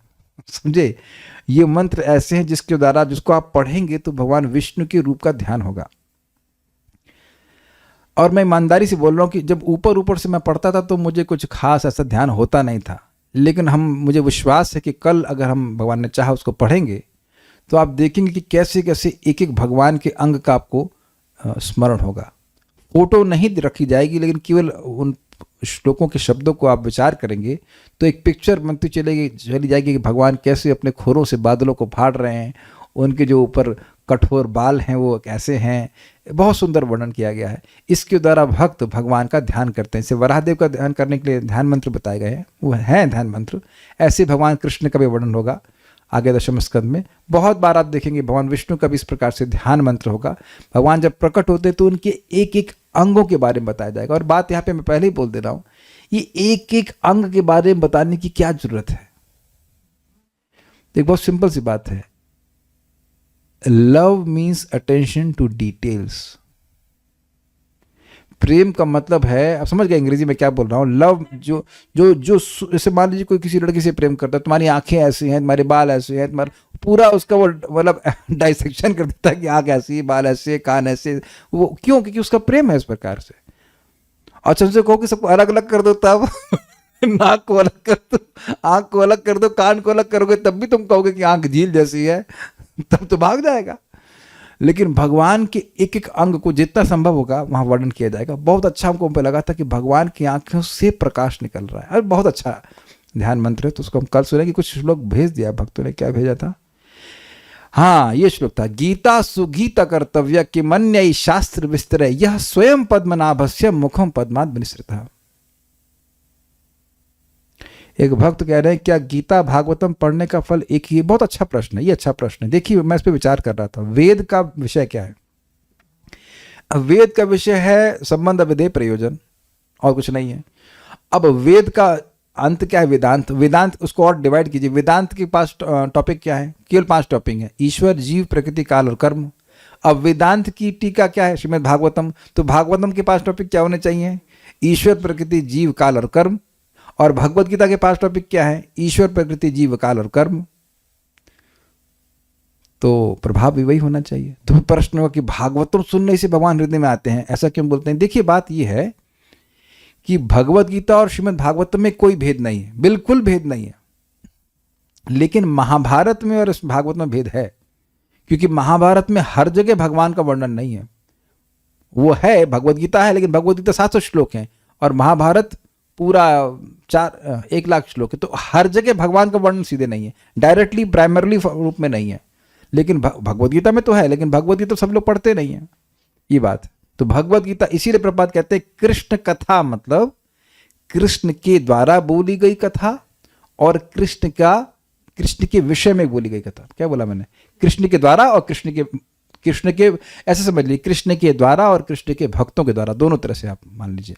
समझे। ये मंत्र ऐसे हैं जिसके द्वारा, जिसको आप पढ़ेंगे तो भगवान विष्णु के रूप का ध्यान होगा। और मैं ईमानदारी से बोल रहा हूँ कि जब ऊपर से मैं पढ़ता था तो मुझे कुछ खास ऐसा ध्यान होता नहीं था, लेकिन मुझे विश्वास है कि कल अगर हम भगवान ने चाहा उसको पढ़ेंगे तो आप देखेंगे कि कैसे कैसे एक एक भगवान के अंग का आपको स्मरण होगा। फोटो नहीं रखी जाएगी, लेकिन केवल उन श्लोकों के शब्दों को आप विचार करेंगे तो एक पिक्चर बनती चली जाएगी कि भगवान कैसे अपने खोरों से बादलों को फाड़ रहे हैं, उनके जो ऊपर कठोर बाल हैं वो कैसे हैं। बहुत सुंदर वर्णन किया गया है। इसके द्वारा भक्त भगवान का ध्यान करते हैं। इसे वराहदेव का ध्यान करने के लिए ध्यान मंत्र बताए गए हैं, वो हैं ध्यान मंत्र। ऐसे भगवान कृष्ण का भी वर्णन होगा आगे दशम स्कंद में। बहुत बार आप देखेंगे भगवान विष्णु का भी इस प्रकार से ध्यान मंत्र होगा। भगवान जब प्रकट होते तो उनके एक एक अंगों के बारे में बताया जाएगा। और बात यहाँ पे मैं पहले ही बोल दे रहा हूँ, ये एक एक अंग के बारे में बताने की क्या जरूरत है? एक बहुत सिंपल सी बात है, love means attention to details. प्रेम का मतलब है, आप समझ गए अंग्रेजी में क्या बोल रहा हूँ। लव जो जो जो जैसे मान लीजिए कोई किसी लड़की से प्रेम करता है, तुम्हारी आंखें ऐसी हैं, तुम्हारे बाल ऐसे हैं, तुम्हारा पूरा उसका वो मतलब डाइसेक्शन कर देता है कि आंख ऐसी, बाल ऐसे, कान ऐसे। वो क्यों? क्योंकि उसका प्रेम है इस प्रकार से। और तुमसे कहो कि सबको अलग अलग कर दो, तब नाक को अलग कर दो, आंख को अलग कर दो, कान को अलग करोगे तब भी तुम कहोगे कि आंख झील जैसी है, तब तो भाग जाएगा। लेकिन भगवान के एक एक अंग को जितना संभव होगा वहां वर्णन किया जाएगा। बहुत अच्छा हमको लगा था कि भगवान की आंखों से प्रकाश निकल रहा है, और बहुत अच्छा ध्यान मंत्र है। तो उसको हम कल सुनेंगे। कुछ श्लोक भेज दिया भक्तों ने, क्या भेजा था? हाँ, ये श्लोक था, गीता सुगीता कर्तव्य कि मन्य शास्त्र विस्तर यह स्वयं पद्मनाभस्य मुखम पद्माद विनिसृतः। एक भक्त कह रहे हैं क्या गीता भागवतम पढ़ने का फल एक ही? बहुत अच्छा प्रश्न है, ये अच्छा प्रश्न है। देखिए, मैं इस पर विचार कर रहा था, वेद का विषय क्या है? वेद का विषय है संबंध विधेय प्रयोजन, और कुछ नहीं है। अब वेद का अंत क्या है? वेदांत। वेदांत उसको और डिवाइड कीजिए। वेदांत के पास टॉपिक क्या है? केवल 5 टॉपिक है, ईश्वर, जीव, प्रकृति, काल और कर्म। अब वेदांत की टीका क्या है? श्रीमद् भागवतम। तो भागवतम के 5 टॉपिक क्या होने चाहिए? ईश्वर, प्रकृति, जीव, काल और कर्म। और भगवत गीता के 5 टॉपिक क्या है? ईश्वर, प्रकृति, जीव, काल और कर्म। तो प्रभाव भी वही होना चाहिए। तो प्रश्न होगा कि भागवतम सुनने से भगवान हृदय में आते हैं, ऐसा क्यों बोलते हैं? देखिए, बात यह है कि भगवत गीता और श्रीमद् भागवतम में कोई भेद नहीं है, बिल्कुल भेद नहीं है। लेकिन महाभारत में और इस भागवत में भेद है। क्योंकि महाभारत में हर जगह भगवान का वर्णन नहीं है। वो है, भगवत गीता है, लेकिन भगवत गीता 700 श्लोक हैं और महाभारत पूरा 1,00,000 श्लोक है। तो हर जगह भगवान का वर्णन सीधे नहीं है, डायरेक्टली प्राइमरली रूप में नहीं है। लेकिन भगवत गीता में तो है, लेकिन भगवत गीता सब लोग पढ़ते नहीं है, ये बात। तो भगवत गीता, इसीलिए प्रभुपाद कहते हैं कृष्ण कथा, मतलब कृष्ण के द्वारा बोली गई कथा और कृष्ण के विषय में बोली गई कथा। क्या बोला मैंने? कृष्ण के द्वारा और कृष्ण के ऐसे समझ लीजिए, कृष्ण के द्वारा और कृष्ण के भक्तों के द्वारा, दोनों तरह से आप मान लीजिए।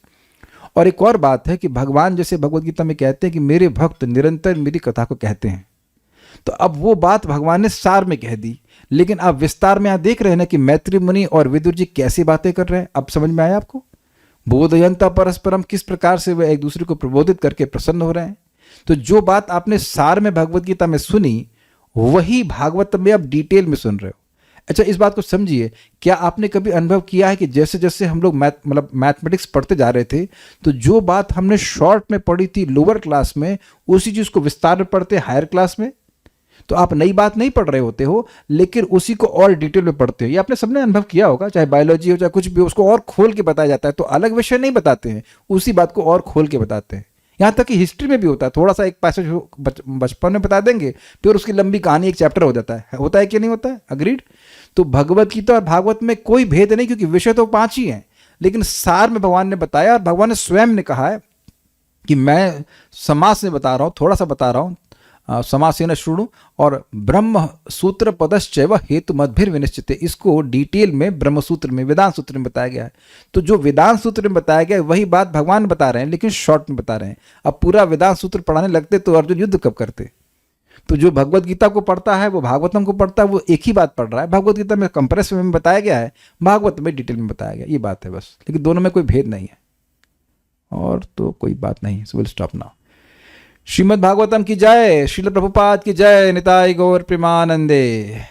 और एक और बात है कि भगवान जैसे भगवत गीता में कहते हैं कि मेरे भक्त निरंतर मेरी कथा को कहते हैं, तो अब वो बात भगवान ने सार में कह दी, लेकिन आप विस्तार में यहाँ देख रहे हैं ना कि मैत्री मुनि और विदुर जी कैसी बातें कर रहे हैं। अब समझ में आया आपको? बोधयंता परस्परम, किस प्रकार से वे एक दूसरे को प्रबोधित करके प्रसन्न हो रहे हैं। तो जो बात आपने सार में भगवत गीता में सुनी, वही भागवत में आप डिटेल में सुन रहे हो। अच्छा, इस बात को समझिए, क्या आपने कभी अनुभव किया है कि जैसे जैसे हम लोग मैथमेटिक्स पढ़ते जा रहे थे, तो जो बात हमने शॉर्ट में पढ़ी थी लोअर क्लास में, उसी चीज को विस्तार में पढ़ते हायर क्लास में? तो आप नई बात नहीं पढ़ रहे होते हो, लेकिन उसी को और डिटेल में पढ़ते हो। ये आपने सबने अनुभव किया होगा, चाहे बायोलॉजी हो चाहे कुछ भी हो, उसको और खोल के बताया जाता है। तो अलग विषय नहीं बताते हैं, उसी बात को और खोल के बताते हैं। यहाँ तक कि हिस्ट्री में भी होता है, थोड़ा सा एक पैसेज बचपन में बता देंगे, फिर उसकी लंबी कहानी एक चैप्टर हो जाता है। होता है कि नहीं होता है? अग्रीड। तो भगवत गीता और भागवत में कोई भेद नहीं, क्योंकि विषय तो 5 ही हैं, लेकिन सार में भगवान ने बताया। और भगवान ने स्वयं ने कहा है कि मैं समास में बता रहा हूँ, थोड़ा सा बता रहा हूँ, समासेन शृणु, और ब्रह्म सूत्र पदश्चैव हेतु मद्भिर विनिश्चिते, इसको डिटेल में ब्रह्म सूत्र में, वेदांत सूत्र में बताया गया है। तो जो वेदांत सूत्र में बताया गया है वही बात भगवान बता रहे हैं, लेकिन शॉर्ट में बता रहे हैं। अब पूरा वेदांत सूत्र पढ़ाने लगते तो अर्जुन युद्ध कब करते? तो जो भगवत गीता को पढ़ता है, वो भागवतम को पढ़ता है, वो एक ही बात पढ़ रहा है। भगवत गीता में कंप्रेस में बताया गया है, भागवत में डिटेल में बताया गया, ये बात है बस। लेकिन दोनों में कोई भेद नहीं है, और तो कोई बात नहीं। So will stop now. Shrimad Bhagavatam की जय, श्रील प्रभुपाद की जय, निताई गौर प्रेमानंदे।